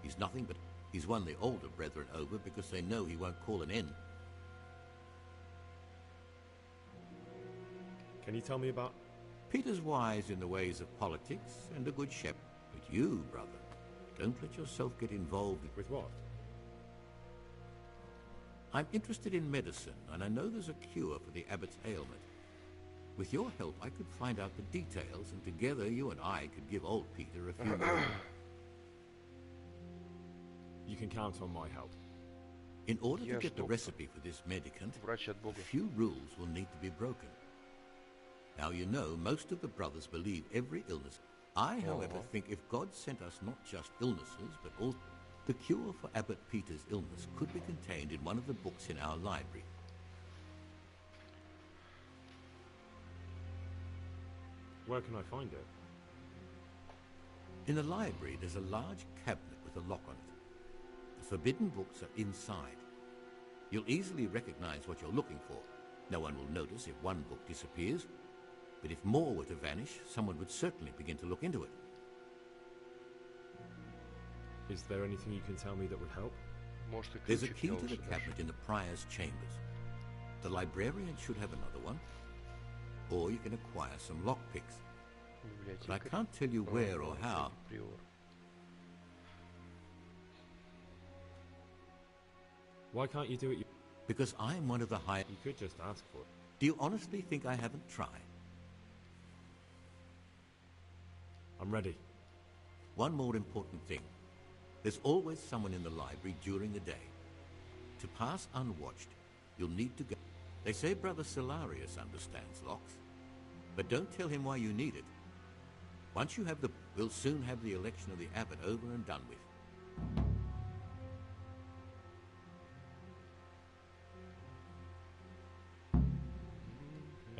He's nothing but... He's won the older brethren over because they know he won't call an end. Can you tell me about... Peter's wise in the ways of politics and a good shepherd. But you, brother, don't let yourself get involved... With what? I'm interested in medicine, and I know there's a cure for the abbot's ailment. With your help, I could find out the details, and together you and I could give old Peter a few more... You can count on my help. In order to get the recipe for this medicament, a few rules will need to be broken. Now you know, most of the brothers believe every illness. I, however, think if God sent us not just illnesses, but also the cure for Abbot Peter's illness could be contained in one of the books in our library. Where can I find it? In the library, there's a large cabinet with a lock on it. The forbidden books are inside. You'll easily recognize what you're looking for. No one will notice if one book disappears, but if more were to vanish, someone would certainly begin to look into it. Is there anything you can tell me that would help? There's a key to the cabinet in the prior's chambers. The librarian should have another one, or you can acquire some lockpicks. But I can't tell you where or how. Why can't you do it? Because I'm one of the high... You could just ask for it. Do you honestly think I haven't tried? I'm ready. One more important thing. There's always someone in the library during the day. To pass unwatched, you'll need to go... They say Brother Solarius understands locks. But don't tell him why you need it. Once you have the... We'll soon have the election of the abbot over and done with.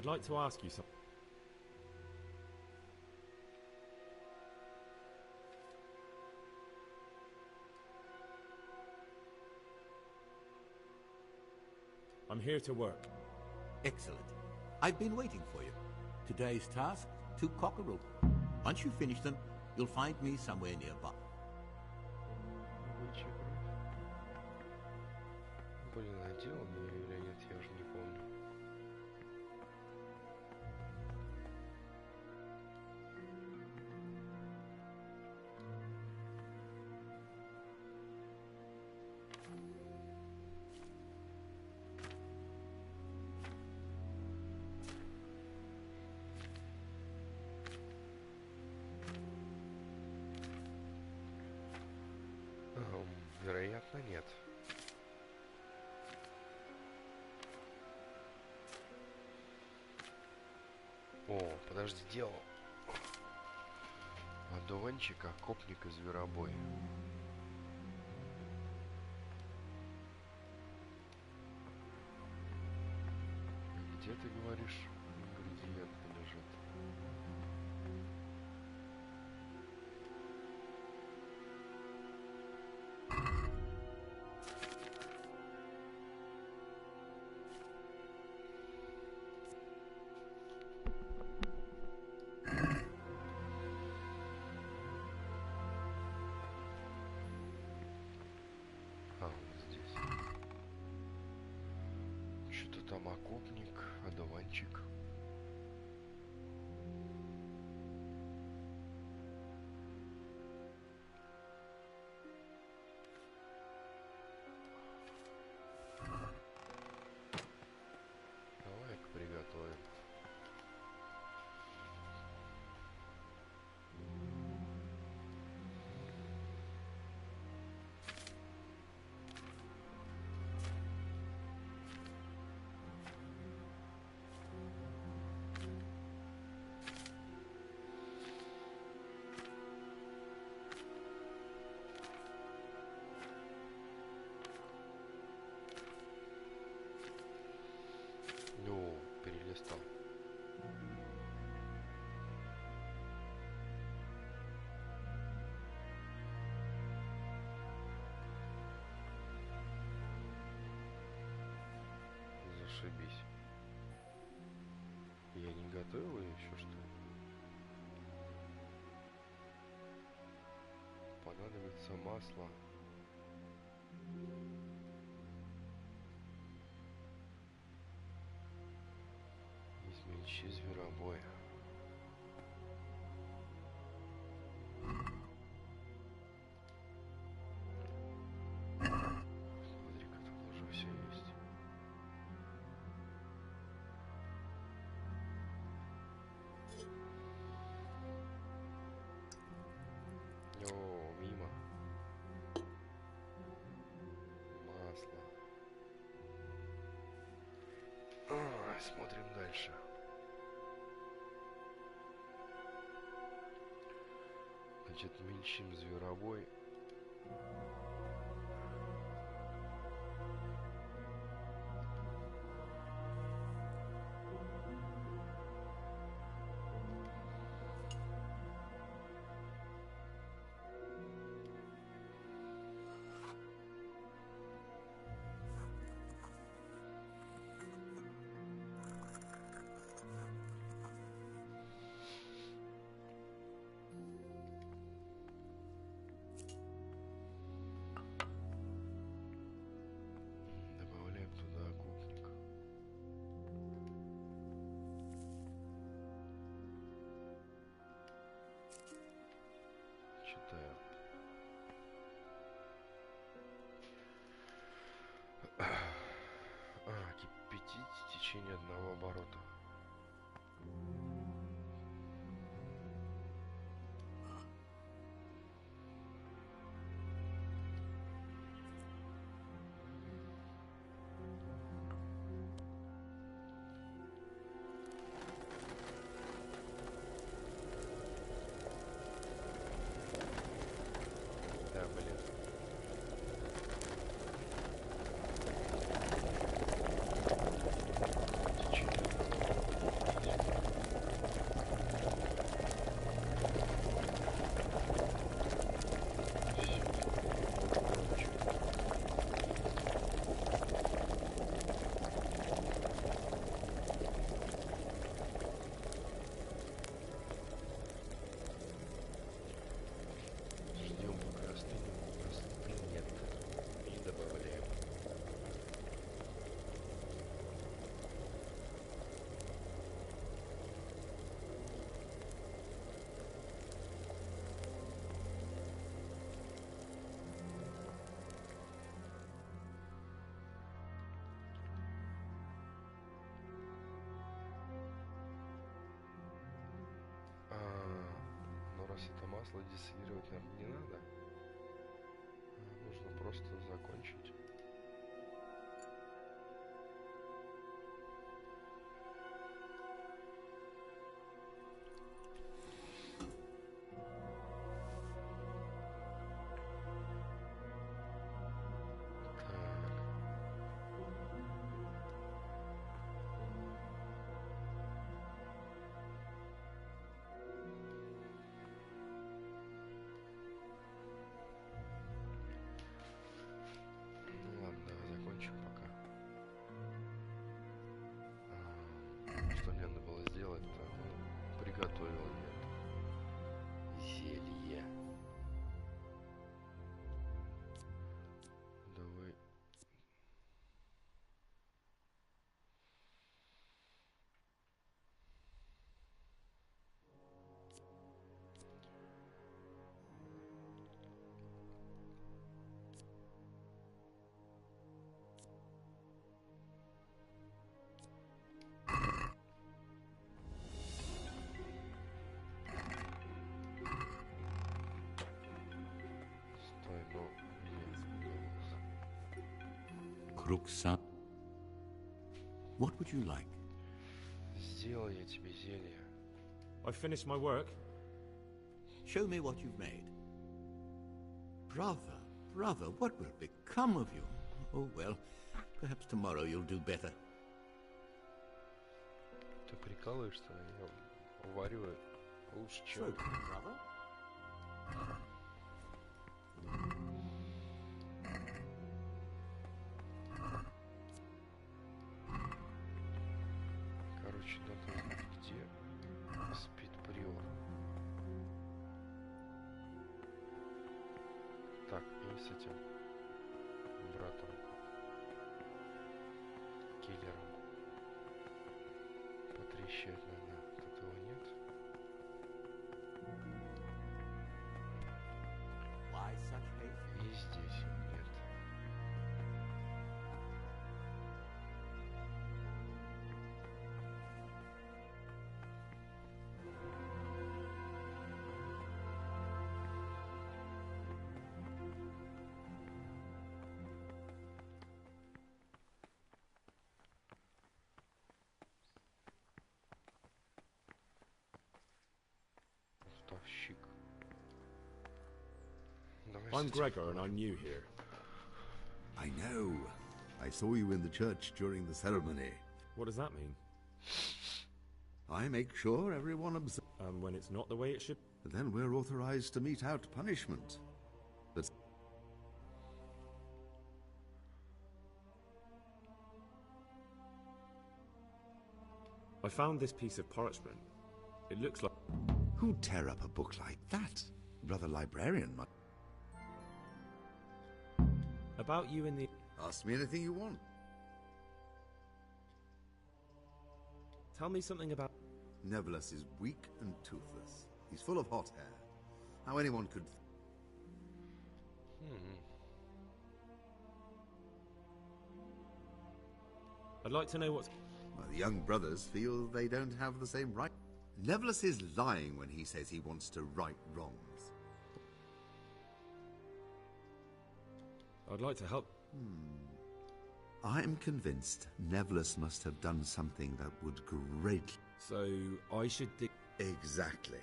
I'd like to ask you something. I'm here to work. Excellent. I've been waiting for you. Today's task, 2 cockerel. Once you finish them, you'll find me somewhere nearby. Блин, а делал мне или нет, я уже не помню. Вероятно, нет. О, подожди, делал. Одуванчик, окопник и зверобой. Где ты говоришь, ингредиенты лежат? Там окопник, одуванчик. Давай-ка приготовим. Ну, перелистал. Зашибись. Я не готовил ее еще, что ли? Понадобится масло. Измельчи зверобоя. Смотри-ка, тут уже все есть. О, мимо. Масло. Смотрим дальше. Значит, мельчим зверобой. Читаю. Кипятить в течение 1 оборота. масло дистиллировать нам не надо. Нужно просто закончить. Что мне надо было сделать-то? Ну, приготовил я зелье. Давай. Крукса. What would you like? Сделал я тебе зелье. I've finished my work. Show me what you've made. Brother, what will become of you? Oh, well, perhaps tomorrow you'll do better. Ты прикалываешься? Я варю лучше, чем... brother? Короче, надо знать, где спит приор. Так, и с этим братом, киллером потрещать надо. Тут его нет. И здесь его нет. Поставщик. I'm Gregor and I'm new here. I know. I saw you in the church during the ceremony. What does that mean? I make sure everyone observes. When it's not the way it should. Then we're authorized to mete out punishment. But I found this piece of parchment. It looks like... Who'd tear up a book like that? Brother Librarian might... About you in the... Ask me anything you want. Tell me something about... Nevertheless is weak and toothless. He's full of hot hair. How anyone could... I'd like to know what's... Well, the young brothers feel they don't have the same right. Nevertheless is lying when he says he wants to right wrongs. I'd like to help. I'm convinced Nevertheless must have done something that would greatly... So, I should... Exactly.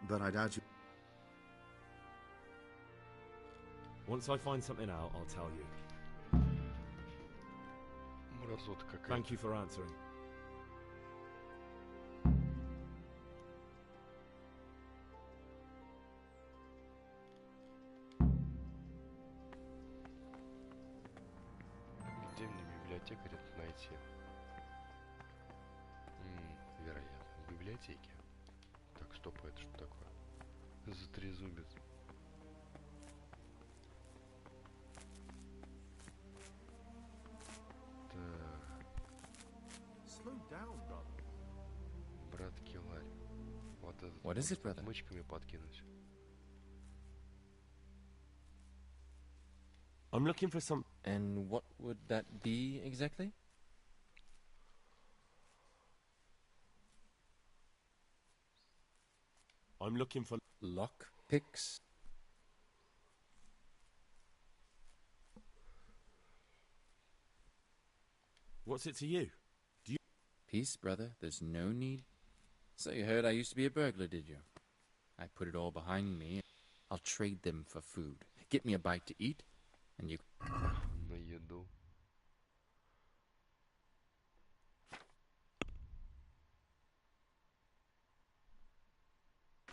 But I doubt you... Once I find something out, I'll tell you. Thank you for answering. Где мне библиотекаря найти? Вероятно, в библиотеке. Так, стоп, это что такое? Затрезубец. Брат Киларь. Вот этот. What is it, brother? Мычками подкинуть. I'm looking for some... And what would that be exactly? I'm looking for... Lock picks. What's it to you? Do you... Peace, brother. There's no need. So you heard I used to be a burglar, did you? I put it all behind me. I'll trade them for food. Get me a bite to eat, and you... На еду.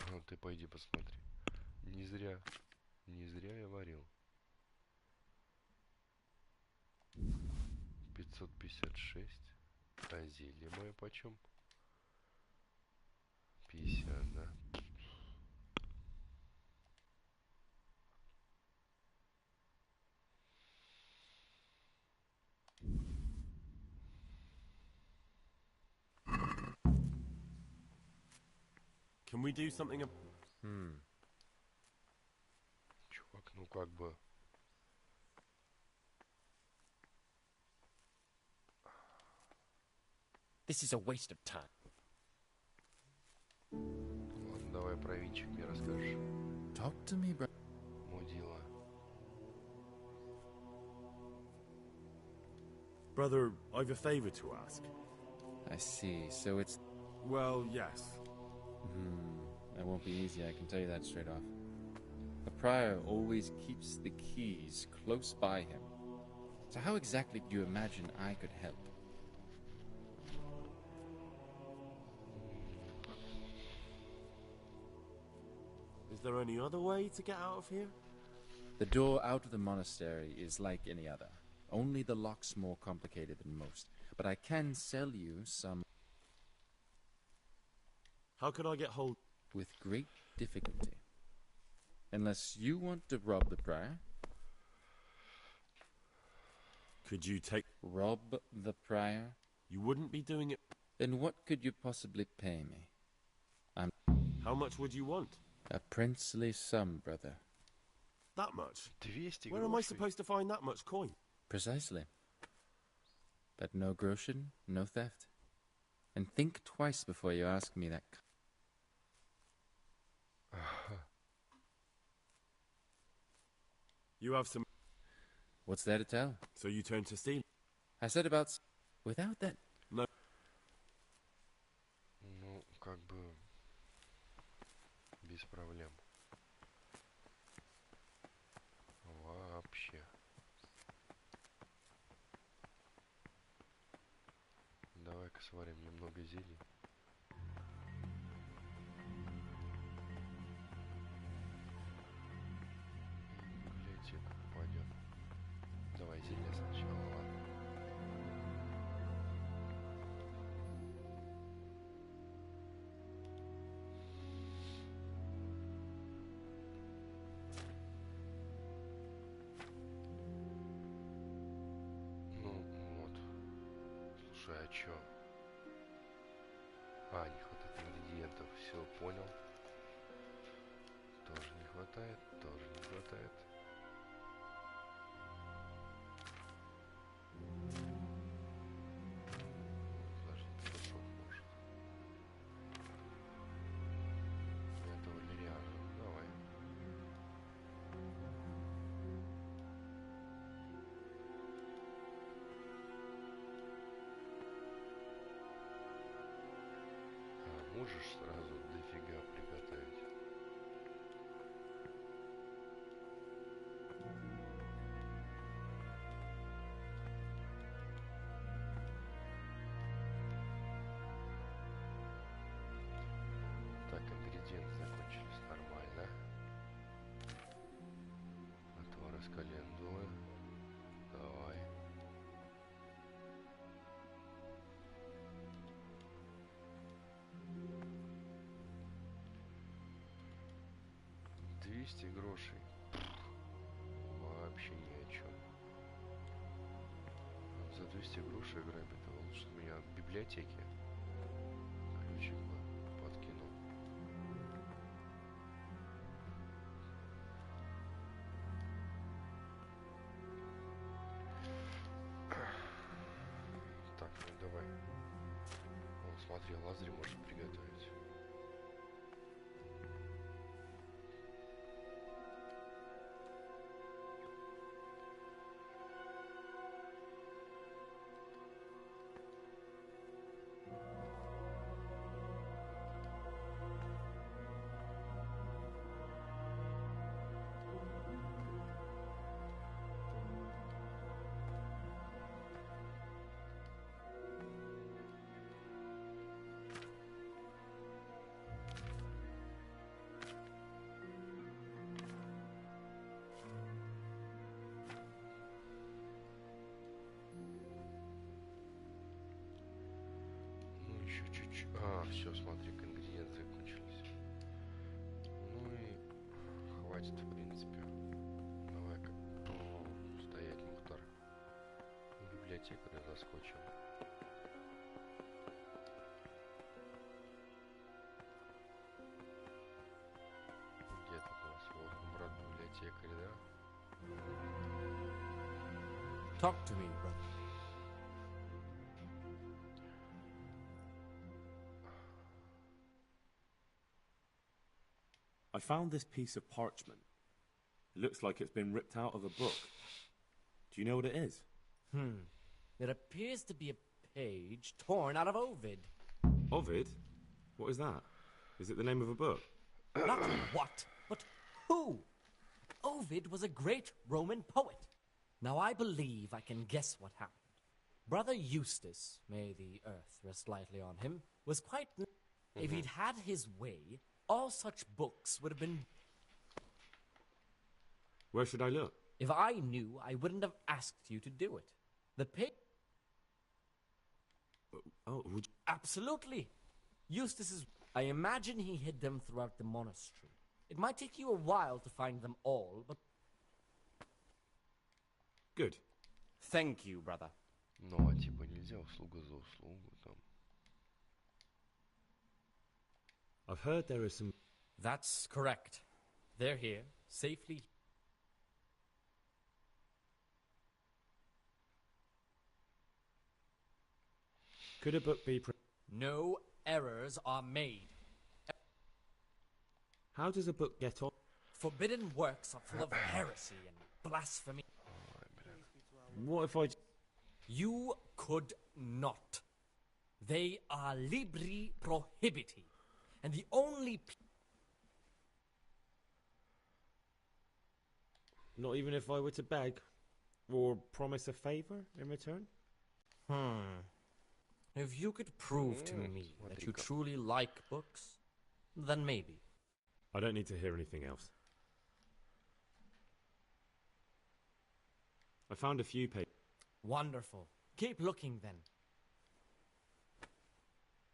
Ну ты пойди посмотри. Не зря я варил. 556. А зелье мое почем? 50, да. Can we do something? Чувак, ну как бы... This is a waste of time. Ладно, давай про винчик мне расскажешь. Talk to me, bro. Мудила. Brother, I've a favor to ask. I see. So it's... Well, yes. That won't be easy, I can tell you that straight off. The prior always keeps the keys close by him. So how exactly do you imagine I could help? Is there any other way to get out of here? The door out of the monastery is like any other. Only the lock's more complicated than most. But I can sell you some... How could I get hold... With great difficulty. Unless you want to rob the prior. Could you take... Rob the prior? You wouldn't be doing it... Then what could you possibly pay me? How much would you want? A princely sum, brother. That much? 200 Where am I supposed to find that much coin? Precisely. But no groschen, no theft. And think twice before you ask me that. You have some... What's there to tell? So you turn to steal? I said about... Without that... No. Ну, как бы... Без проблем. Вообще. Давай-ка сварим немного зелий. Библиотека пойдет. Давай зелье сначала, ладно. Слушай, а чё? Не хватает ингредиентов. Все, понял. Тоже не хватает, тоже не хватает. Подожди, петушок может. Это валериана. Давай. Можешь сразу дофига приготовить? Так, ингредиенты закончились нормально. Отвар из календулы. Давай. Грошей. Вообще ни о чем. За 200 грошей грабит. Лучше меня в библиотеке ключик бы подкинул. Так, ну давай. Вон, смотри, лазарь может приготовить. А, все, смотри-ка, ингредиенты кончились. Ну и хватит, в принципе. Давай-ка стоять, Мухтар. В библиотекаря заскочим. Где тут у нас? Вот, брат библиотекарь, да? Talk to me, brother. I found this piece of parchment. It looks like it's been ripped out of a book. Do you know what it is? It appears to be a page torn out of Ovid. Ovid? What is that? Is it the name of a book? Not what, but who? Ovid was a great Roman poet. Now I believe I can guess what happened. Brother Eustace, may the earth rest lightly on him, was quite... If he'd had his way, all such books would have been... Where should I look? If I knew, I wouldn't have asked you to do it. The pig... Oh, would... Absolutely. Eustace's... I imagine he hid them throughout the monastery. It might take you a while to find them all, but... Good. Thank you, brother. Ну, а типа нельзя услуга за услугу там. I've heard there are some... That's correct. They're here, safely... Could a book be... No errors are made. How does a book get on? Forbidden works are full of heresy and blasphemy. What if I... You could not. They are libri prohibiti. And the only... Not even if I were to beg? Or promise a favour in return? If you could prove to me that you truly like books, then maybe. I don't need to hear anything else. I found a few pages. Wonderful. Keep looking then.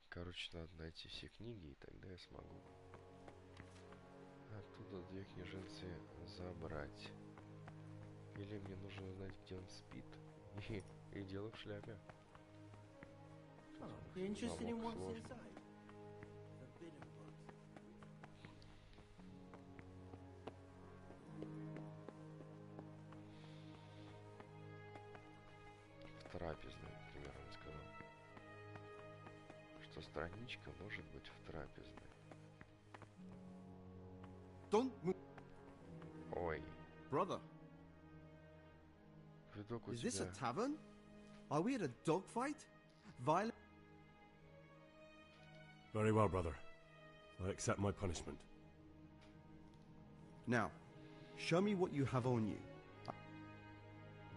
Короче, надо найти все книги, и тогда я смогу оттуда две книженцы забрать. Или мне нужно знать, где он спит. И дело в шляпе. You're interested in what's inside? В трапезной, например, он сказал. Что страничка может быть в трапезной. Don't move. Ой. Brother. Видок у Is тебя... this a tavern? Are we at a dogfight? Violent? Very well, brother. I accept my punishment. Now, show me what you have on you.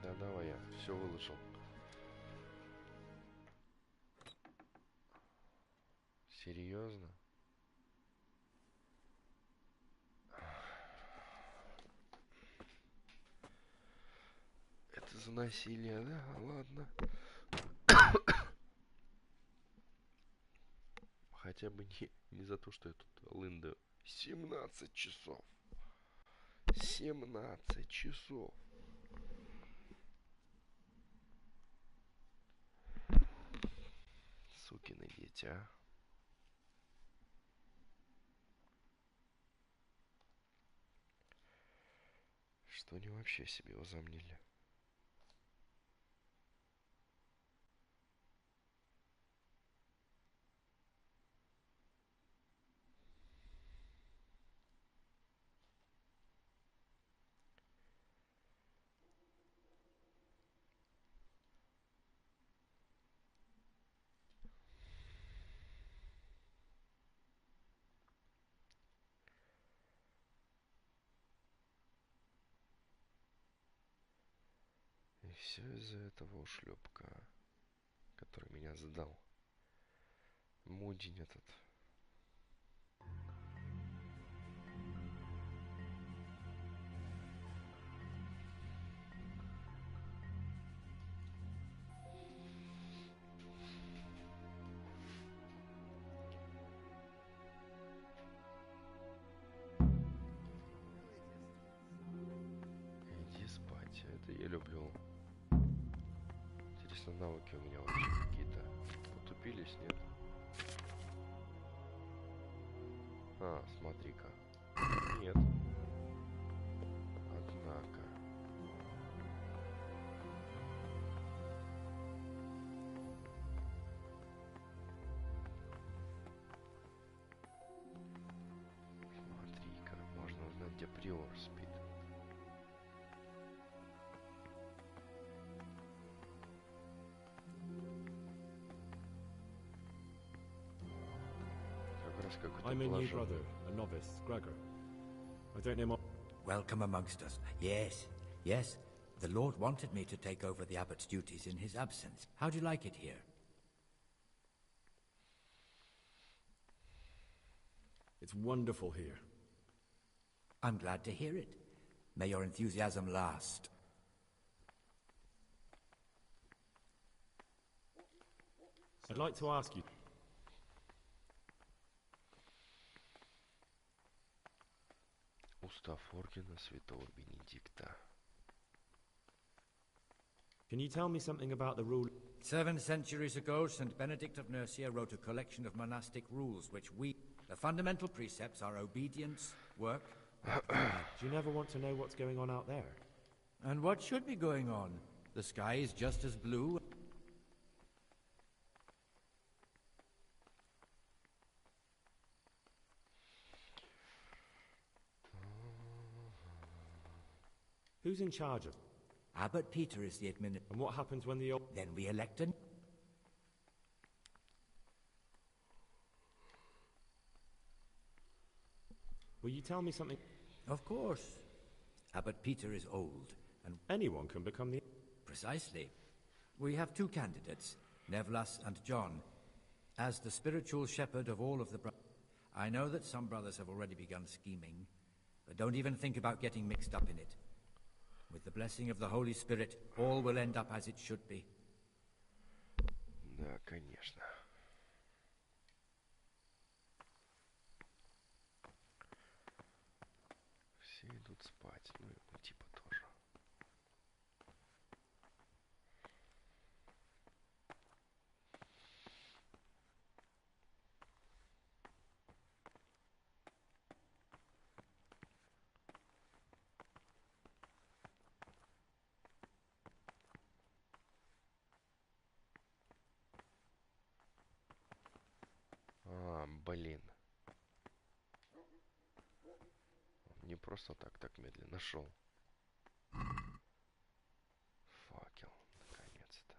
Да, давай, я все выложил. Серьезно? Это за насилие, да? Ладно. Хотя бы не за то, что я тут лындаю. 17 часов. 17 часов. Сукины дети, а. Что они вообще себе возомнили? И все из-за этого ушлепка, который меня сдал. Мудень этот. люблю. Интересно, навыки у меня вообще какие-то потупились, нет? А, смотри-ка. Нет. Однако. Смотри-ка, можно узнать, где приор спит. I'm a new brother, a novice, Gregor. I don't know more. Welcome amongst us. Yes, yes. The Lord wanted me to take over the abbot's duties in his absence. How do you like it here? It's wonderful here. I'm glad to hear it. May your enthusiasm last. I'd like to ask you. Устав ордена Святого Бенедикта. Can you tell me something about the rule? 7 centuries ago, St. Benedict of Nursia wrote a collection of monastic rules, which the fundamental precepts are obedience, work... Do you never want to know what's going on out there? And what should be going on? The sky is just as blue... Who's in charge of? Abbot Peter is the administrator. And what happens when the... Then we elect a... Will you tell me something? Of course. Abbot Peter is old, and... Anyone can become the... Precisely. We have 2 candidates, Nevlas and John. As the spiritual shepherd of all of the brothers, I know that some brothers have already begun scheming, but don't even think about getting mixed up in it. With the blessing of the Holy Spirit, all will end up as it should be. Да, конечно. Все идут спать, ну и типа тоже. Блин. Он не просто так медленно шел. Факел, наконец-то.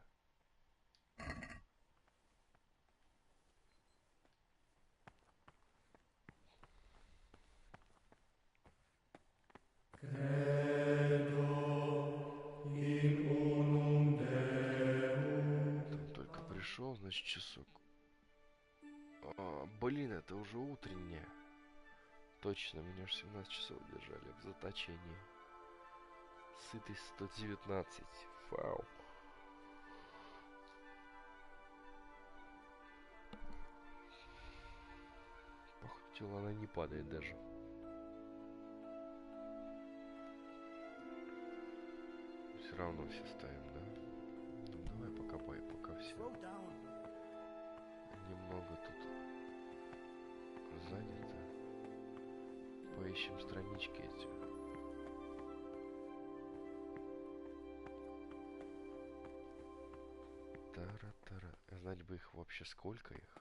Он только пришел, значит, часок. Блин, это уже утреннее. Точно, меня же 17 часов держали в заточении. Сытый 119. Фау. Походу, она не падает даже. Все равно все ставим, да? Ну давай покопай, пока все. Немного тут занято. Поищем странички эти. Тара-тара. Знать бы их вообще, сколько их.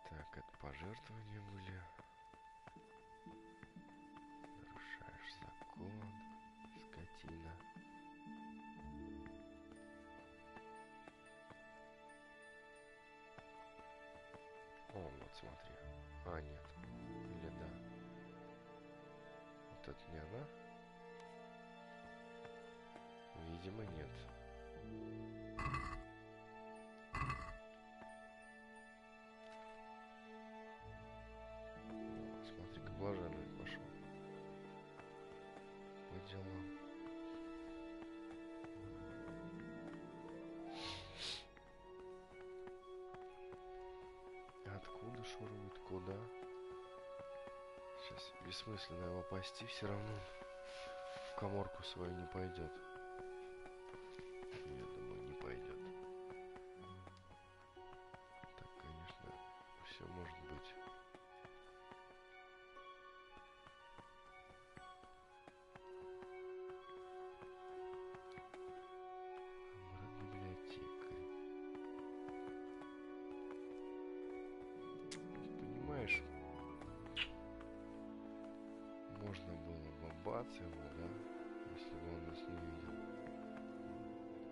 Так, это пожертвования были. Нарушаешь закон, скотина. О, вот смотри. А, нет. Или да. Вот это не она? Видимо, нет. Смотри-ка, блаженный пошел. По делам. куда. Сейчас бессмысленно его пасти, все равно в каморку свою не пойдет. Я думаю, не пойдет. Так, конечно, все может быть. Библиотекарь. Понимаешь, можно было бы бац его, да, если бы он нас не видел.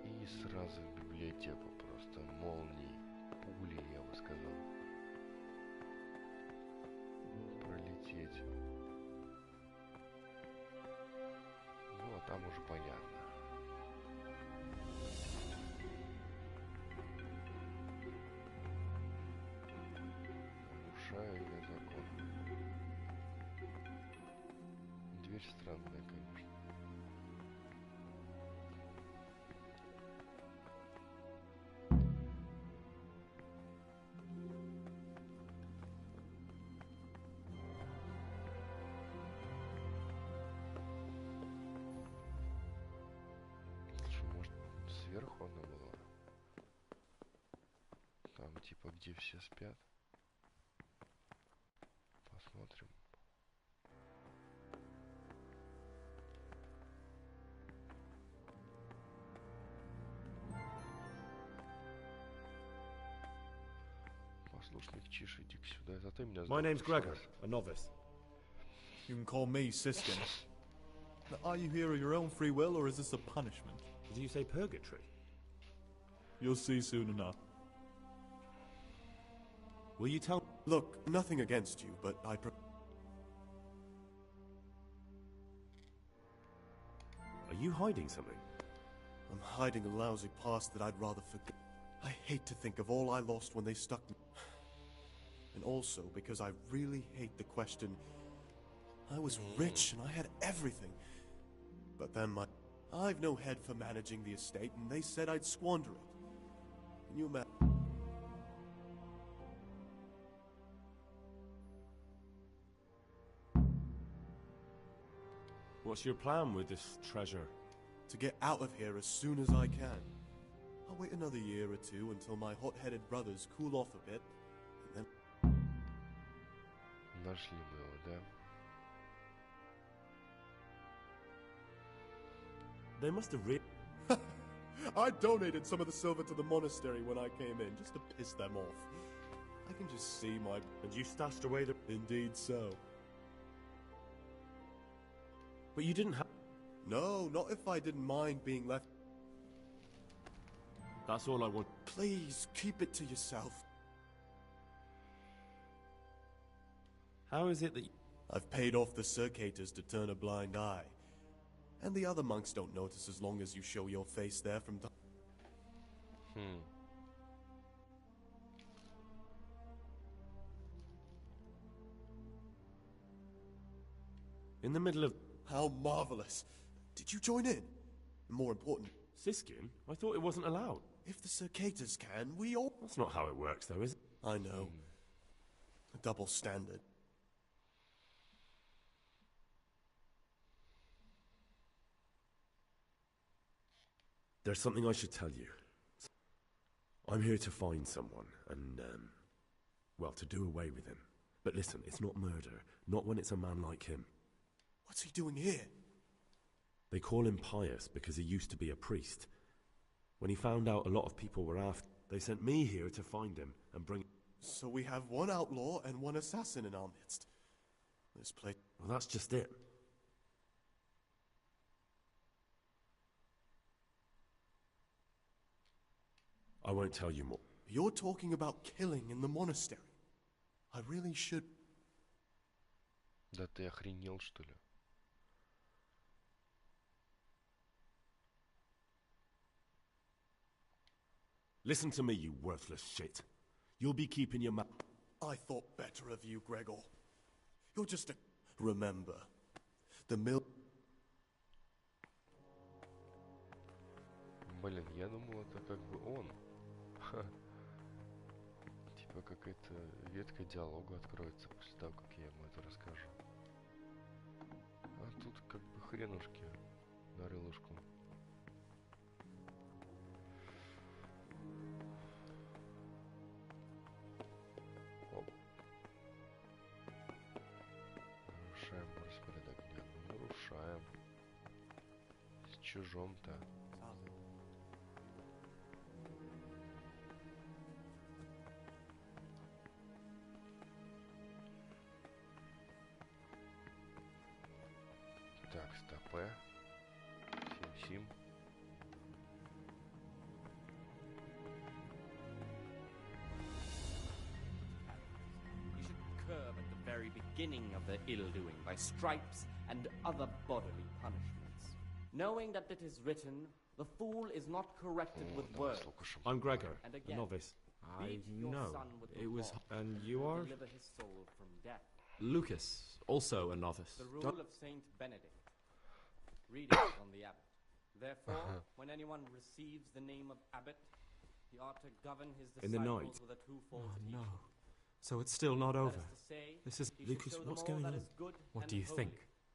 И сразу в библиотеку просто молнией, пулей, я бы сказал. Пролететь. Ну, а там уже понятно. Нарушаю я закон. Дверь странная, конечно. Слушай, может, сверху она была? Там, типа, где все спят? Посмотрим. Послушник Чиш, иди сюда, это ты меня My знаешь. name's Gregor, a novice. You can call me Siskin. But are you here of your own free will, or is this a punishment? Did you say purgatory? You'll see soon enough. Will you tell... Look, nothing against you, but I... Are you hiding something? I'm hiding a lousy past that I'd rather forget. I hate to think of all I lost when they stuck me. And also because I really hate the question. I was rich and I had everything. But then I've no head for managing the estate, and they said I'd squander it. Can you imagine? What's your plan with this treasure? To get out of here as soon as I can. I'll wait another year or two until my hot-headed brothers cool off a bit, and then... Нашли бы его, да? They must have I donated some of the silver to the monastery when I came in, just to piss them off. I can just see my... And you stashed away the... Indeed so. But you didn't have... No, not if I didn't mind being left... That's all I want. Please, keep it to yourself. How is it that... I've paid off the circators to turn a blind eye. And the other monks don't notice as long as you show your face there from time. In the middle of... How marvelous. Did you join in? More important... Siskin? I thought it wasn't allowed. If the circators can, we all... That's not how it works, though, is it? I know. A double standard. There's something I should tell you. I'm here to find someone and, well, to do away with him. But listen, it's not murder. Not when it's a man like him. What's he doing here? They call him pious because he used to be a priest. When he found out a lot of people were after, they sent me here to find him and bring... So we have one outlaw and one assassin in our midst. This place... Well, that's just it. I won't tell you more. You're talking about killing in the monastery. I really should... Да ты охренел, что ли? Listen to me, you worthless shit. You'll be keeping your mouth... I thought better of you, Gregor. You're just a... Remember, the mill... Блин, я думал, это как бы он. Типа типа какая-то ветка диалога откроется после того, как я ему это расскажу. А тут как бы хренушки на рылышку. Оп. Нарушаем распорядок дня. Нарушаем. С чужом-то. Так, стопе. Сим-сим. You should curb at the very beginning of their ill-doing by stripes and other bodily punishments. Knowing that it is written, the fool is not corrected with words. I'm Gregor, And a again, novice. I beat your know. son with the It was... rod, And you are? deliver his soul from death. Lucas, also a novice. The rule of Saint Benedict. Readings on the abbot. Therefore, when anyone receives the name of abbot, he ought to govern his In the disciples night? with a twofold Oh, teaching. no. So it's still not That over. is to say, This is... he should Lucas, show them what's all going that on? is good What and do you holy think?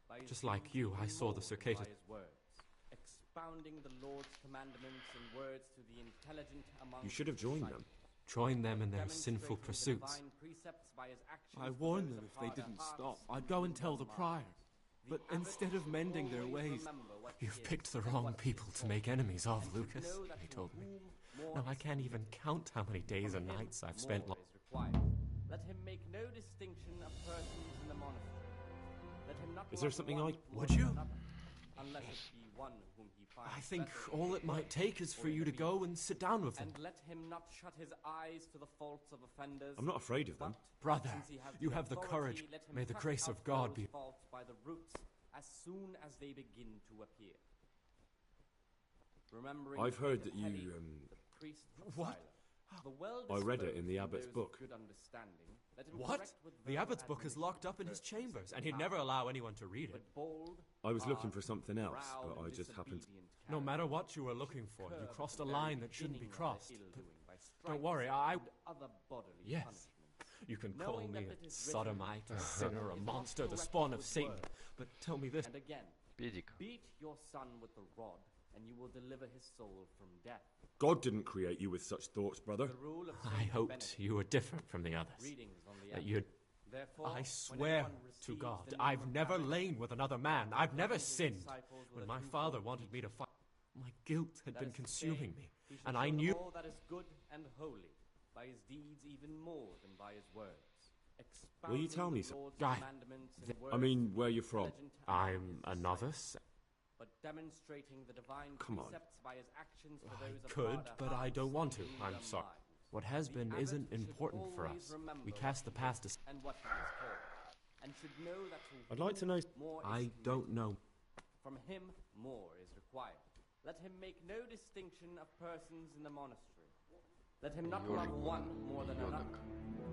by his Just like deeds you, I even saw the more than cicadas. by his words, expounding the Lord's commandments in words to the intelligent among You should have joined them. Join them in their sinful demonstrating the pursuits. divine precepts by his actions I for warned those them of if they harder didn't hearts stop, and I'd go and tell the feeble prior. minds. But The instead abbot of mending their always ways... remember what he You've is picked the and wrong what he people is to make enemies of, and should Lucas, know that he to told me. whom more Now I is can't even count how many days and From him, nights I've spent... more is required. Let him make no distinction of persons in the monastery. Let him not Is there love something one I... more Would than you? another, unless it be one whom he finds I think better all in it might birth take is for or in you to the go beast. and sit down with them. And let him not shut his eyes to the faults of offenders. I'm not afraid of them. but, Brother, since he has you have the authority, courage. let him May the cut grace out of God those be... faults by the roots as soon as they begin to appear. Remembering I've the heard fate that of you, Heli, the priest of What? Silas, the well I read it in the disposed abbot's those of book. good understanding, let him What? correct with The verbal abbot's book is admonition locked up in his persons chambers, of and he'd power, never allow anyone to read but it. bold, I was looking hard, for something else, proud, but I and just happened to... disobedient No character. matter what you were looking for, you Curb crossed at a the very line that shouldn't be beginning of crossed. their But ill-doing by don't stripes worry, I... and other bodily Yes. punishments. You can call Knowing me that a it is written, sodomite, a sinner, a is not monster, the correct spawn of with Satan. words. But tell me this... And again, Педик. beat your son with the rod, and you will deliver his soul from death. God didn't create you with such thoughts, brother. The rule of I Saint hoped Benedict. you were different from the others. Readings on the That abbot. you'd... Therefore, I when swear anyone to receives God, the name I've of never abbot, lain with another man. I've never his sinned. disciples with When a my twofold father wanted me to fight, my guilt had That been is to consuming say, me, he should and show I them knew... all that is good and holy, by his deeds even more than by his words. Will you tell me Expounding the Lord's I- commandments in I mean, where you're from. intelligent among I'm his a disciples, novice. but demonstrating the divine Come on. precepts by his actions for I those of could, harder but I hearts don't want to. and I'm meaner sorry. minds. What has The been abbot isn't should important for always us. remember We what cast the he past is aside. and what he is called, and should know that to I'd like to know... more is I don't know. From him more is required. Let him make no distinction of persons in the monastery. Let him not love one more than another,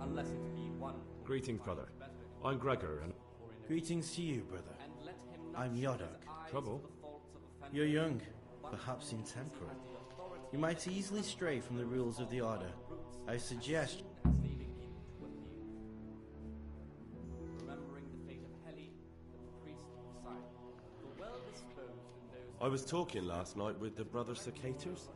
unless it be one whom Greetings, he brother. finds better in I'm birth Gregor, and... or in Greetings to you, brother. and let him not I'm shut his Yodak. eyes Trouble? to the faults of offenders, You're young, but perhaps since he intemperate. has the authority You might easily stray from the rules of the Order. I suggest... as they begin to appear. Remembering the fate of Heli, the priest of Silas, the well-disposed and those I was talking last night with the brother Cicatas.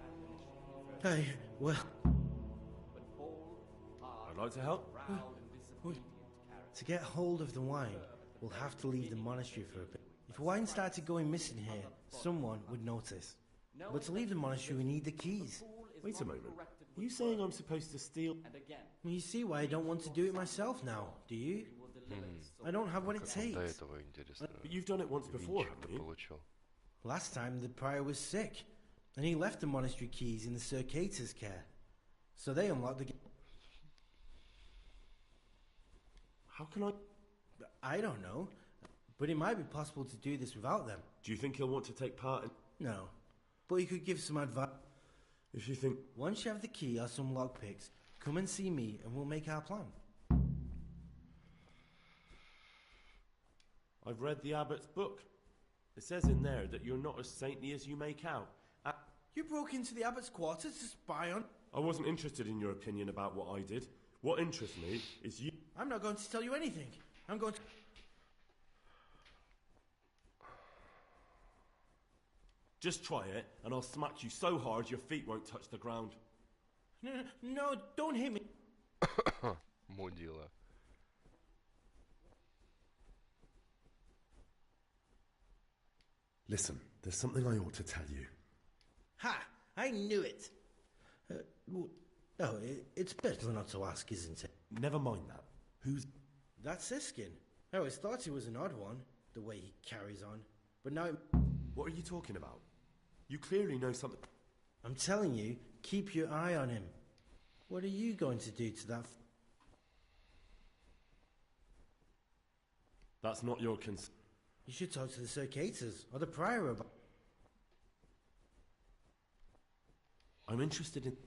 Hey, well... but bold, hard, I'd like to help. proud, and disobedient character. To get hold of the wine, we'll have to leave the monastery for a bit. If wine started going missing here, someone would notice. But to leave the monastery, we need the keys. Wait a moment. Are you saying I'm supposed to steal... And again, You see why I don't want to do it myself now, do you? I don't have what it Как он до takes. этого, интересно, But you've done it once before, венчик-то haven't you? получил. Last time the prior was sick, and he left the monastery keys in the Circator's care. So they unlocked the... How can I... I don't know, but it might be possible to do this without them. Do you think he'll want to take part in... No, but you could give some advice. If you think... Once you have the key or some lockpicks, come and see me and we'll make our plan. I've read the abbot's book. It says in there that you're not as saintly as you make out. You broke into the abbot's quarters to spy on... I wasn't interested in your opinion about what I did. What interests me is you... I'm not going to tell you anything. I'm going to... Just try it, and I'll smack you so hard your feet won't touch the ground. No, don't hit me. Мудила. Listen, there's something I ought to tell you. Ha! I knew it. It's better not to ask, isn't it? Never mind that. Who's... That's Siskin. I always thought he was an odd one, the way he carries on. But now... What are you talking about? You clearly know something... I'm telling you, keep your eye on him. What are you going to do to that... That's not your concern. You should talk to the Circators, or the Prior about... I'm interested in...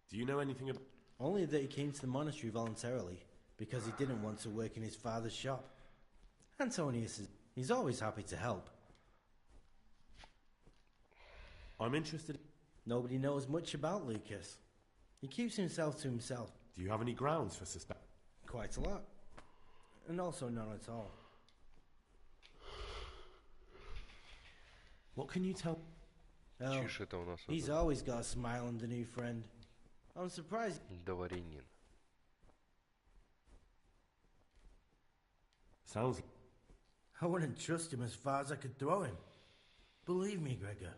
Do you know anything about... Only that he came to the monastery voluntarily, because he didn't want to work in his father's shop. Antonius is... He's always happy to help. I'm interested... Nobody knows much about Lucas. He keeps himself to himself. Do you have any grounds for suspect? Quite a lot. And also none at all. What can you tell? Oh, he's always got a smile on the new friend. I'm surprised. Дворянин. Sounds... I wouldn't trust him as far as I could throw him. Believe me, Gregor.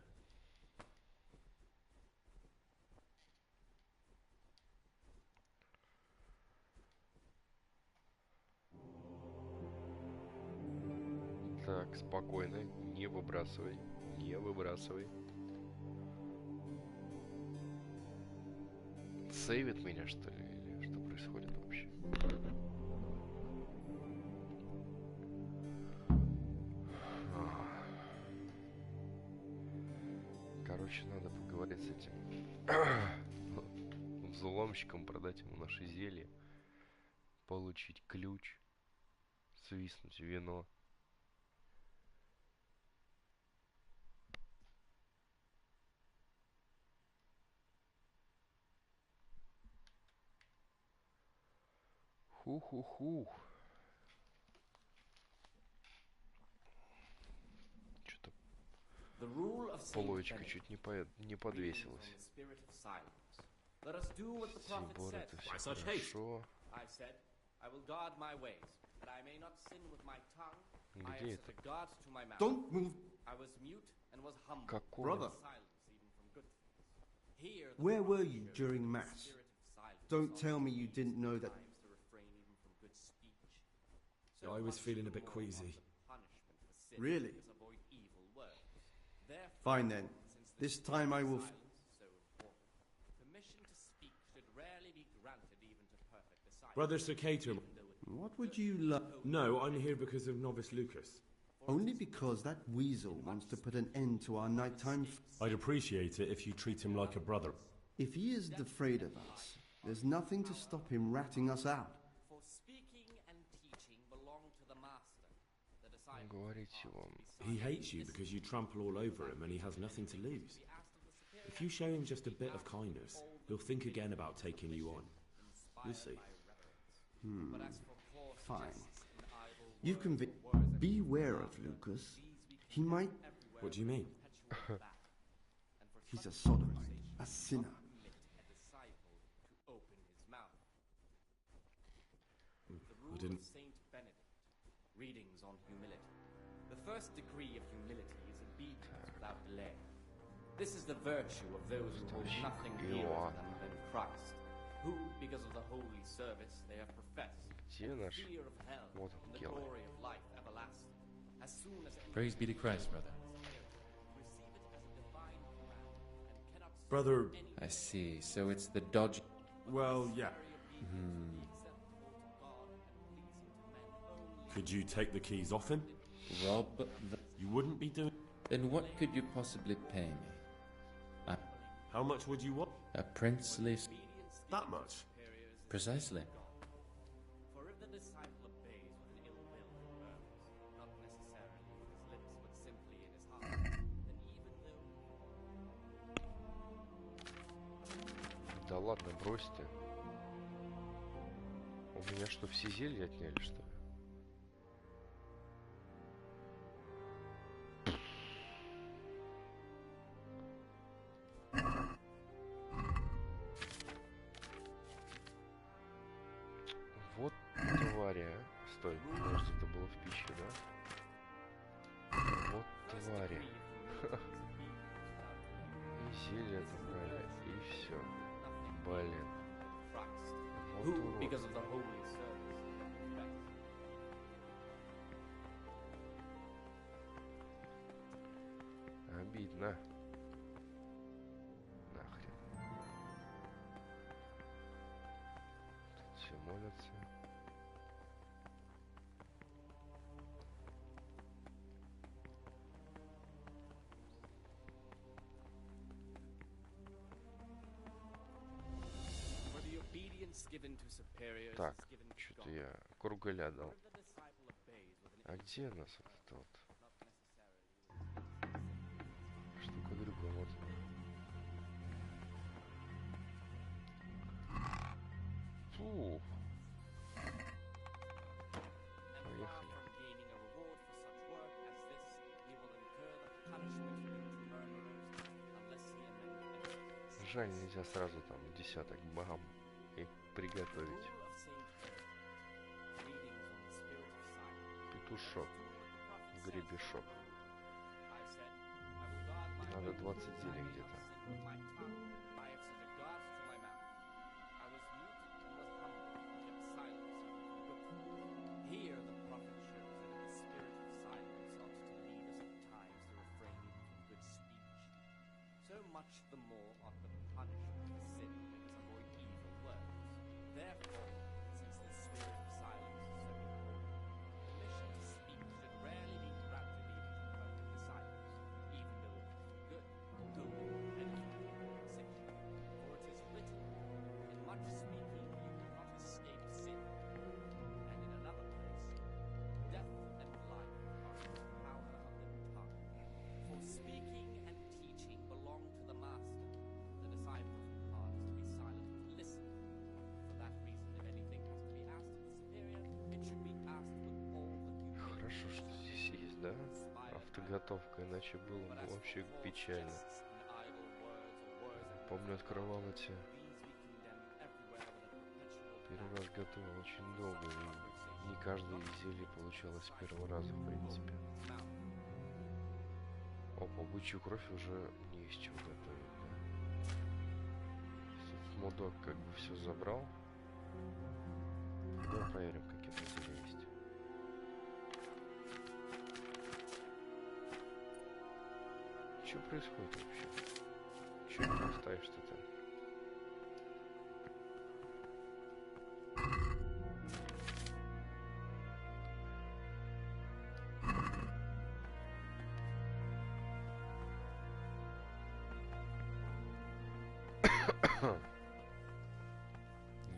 Так, спокойно, не выбрасывай, не выбрасывай. Сейвит меня, что ли, или что происходит вообще? Короче, надо поговорить с этим взломщиком, продать ему наши зелья, получить ключ, свистнуть вино. Ху-ху-ху. Что-то полоечка чуть не подвесилась. Сибор, это все хорошо. Где это? Какого? Where were you during Mass? Don't tell me you didn't know that... I was feeling a bit queasy. Really? Fine then. This time I will... Brother Circator. What would you love? No, I'm here because of Novice Lucas. Only because that weasel wants to put an end to our nighttime... I'd appreciate it if you treat him like a brother. If he isn't afraid of us, there's nothing to stop him ratting us out. He hates you because you trample all over him and he has nothing to lose. If you show him just a bit of kindness, he'll think again about taking you on. You'll see. Fine. You can beware of Lucas. He might... What do you mean? He's a sodomite, a sinner. I didn't... Readings on humility. The first degree of humility is obedience without delay. This is the virtue of those who hold nothing dearer than Christ, who, because of the holy service they have professed, the fear of hell, and the glory of life everlasting, as soon as... Praise be to Christ, brother. Brother... I see, so it's the dodge... Well, yeah. Could you take the keys off him? Rob the... You wouldn't be doing... Then what could you possibly pay me? How much would you want? A princely... That much? Precisely. For if the disciple obeys with an ill will and purpose, not necessarily with his lips, but simply in his heart, then even though... Да ладно, бросьте. У меня что, все зелья отняли, что ли? Вот тварь, а. Стой, подожди, это было в пище, да? Вот твари. И зелье отобрали, и все. Блин. Вот урод. Обидно. Нахрен. Тут все молятся. Так, что-то я кругаля дал. А где у нас вот это вот? Штука-дрюка, вот. Фу. Поехали. Жаль, нельзя сразу там десяток богам их приготовить. Петушок. Гребешок. Надо 20 зелий где-то. Хорошо, что здесь есть, да? Автоготовка, иначе было бы вообще печально. Помню, открывал эти... Первый раз готовил очень долго, и не каждое зелье получалось с первого раза, в принципе. Опа, бычью кровь уже не из чего готовить, да? Тут мудок как бы все забрал. Давай проверим, какие тут зелья есть. Что происходит вообще? Чего ты оставишь-то там?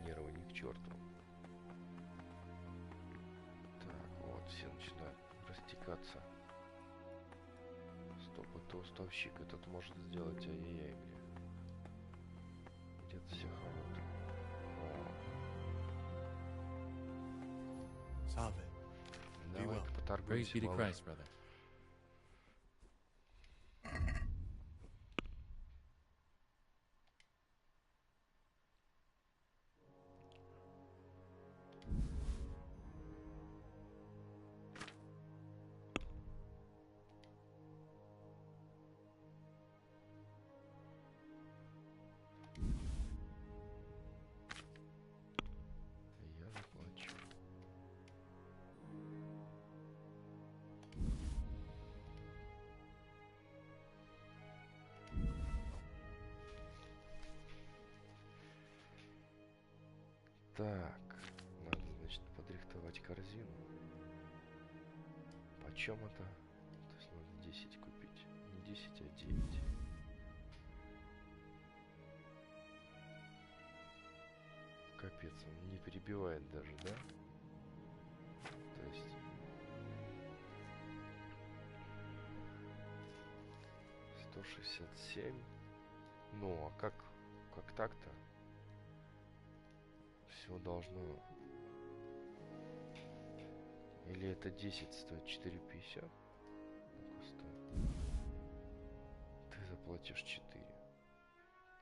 Нервы ни к черту. Так, вот, все начинают растекаться. Стоп, это уставщик, этот может сделать ай-яй-яй мне. Где-то все хавают. Давай-ка поторгуемся, малыш. Я заплачу. Так, надо, значит, подрихтовать корзину. Почем это? То есть надо 10 купить. Не 10, а 9. Капец, он не перебивает даже, да? То есть... $167. Ну, а как так-то? Все должно Или это 10 стоит 4,50? Ты заплатишь 4.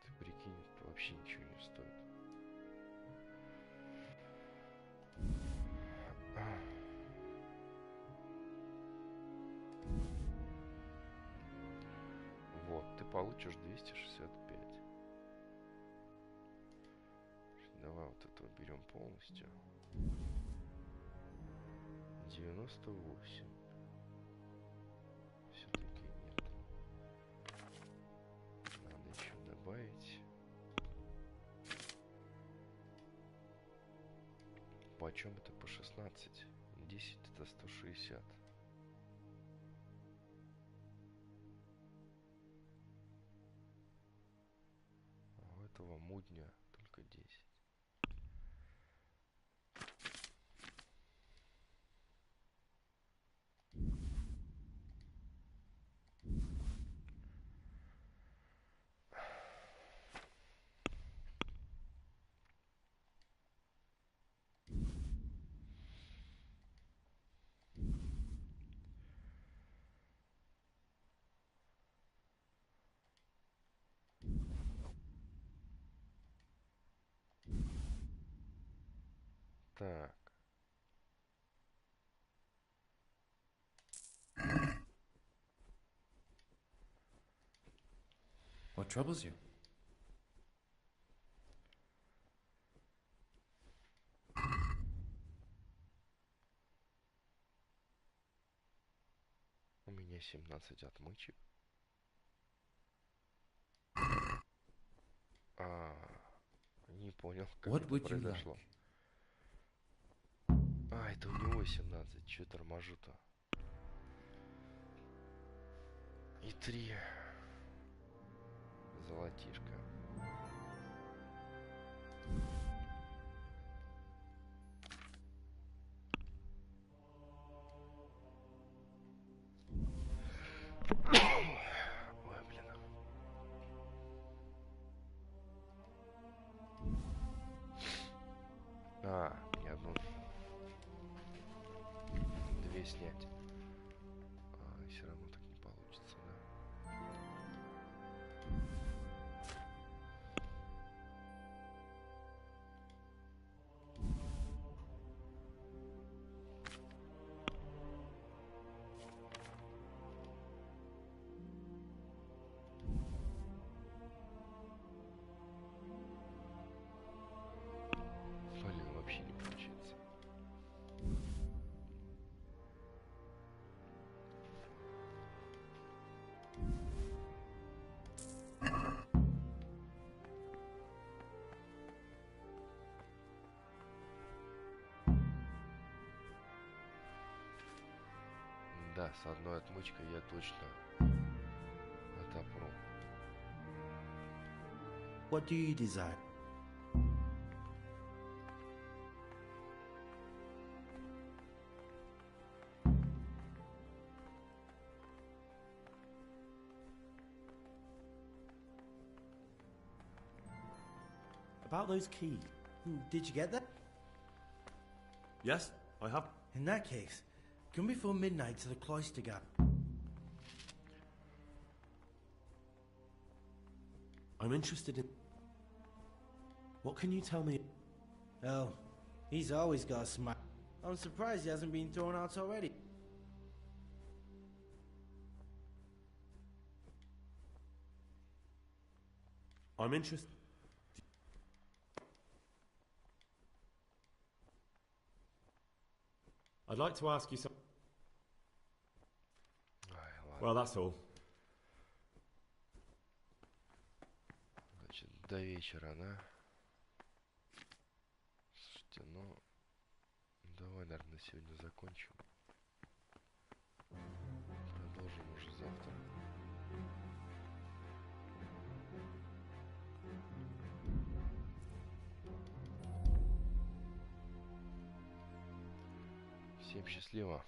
Ты прикинь, это вообще ничего не стоит. Вот, ты получишь 265. Давай вот это уберем полностью. 98. Все-таки нет. Надо еще добавить. Почем это по 16? 10 это 160. А у этого мудня только 10. Так. What troubles you? У меня 17 отмычек. Не понял, как это произошло. Это у него 17. Чё торможу-то? И 3 золотишка. Ой, блин. Мне одну. 2 снять. Все равно так не получится, да? Блин, вообще не получится. Да, с одной отмычкой я точно отопру. What do you desire? About those keys. Did you get that? Yes, I have. In that case, come before midnight to the cloister gap. I'm interested in... What can you tell me? Oh, he's always got a smile. I'm surprised he hasn't been thrown out already. I'm interested... I'd like to ask you something. Well, that's all. Значит, до вечера, да? Слушайте, ну... Давай, наверное, сегодня закончим. Продолжим уже завтра. Всем счастливо.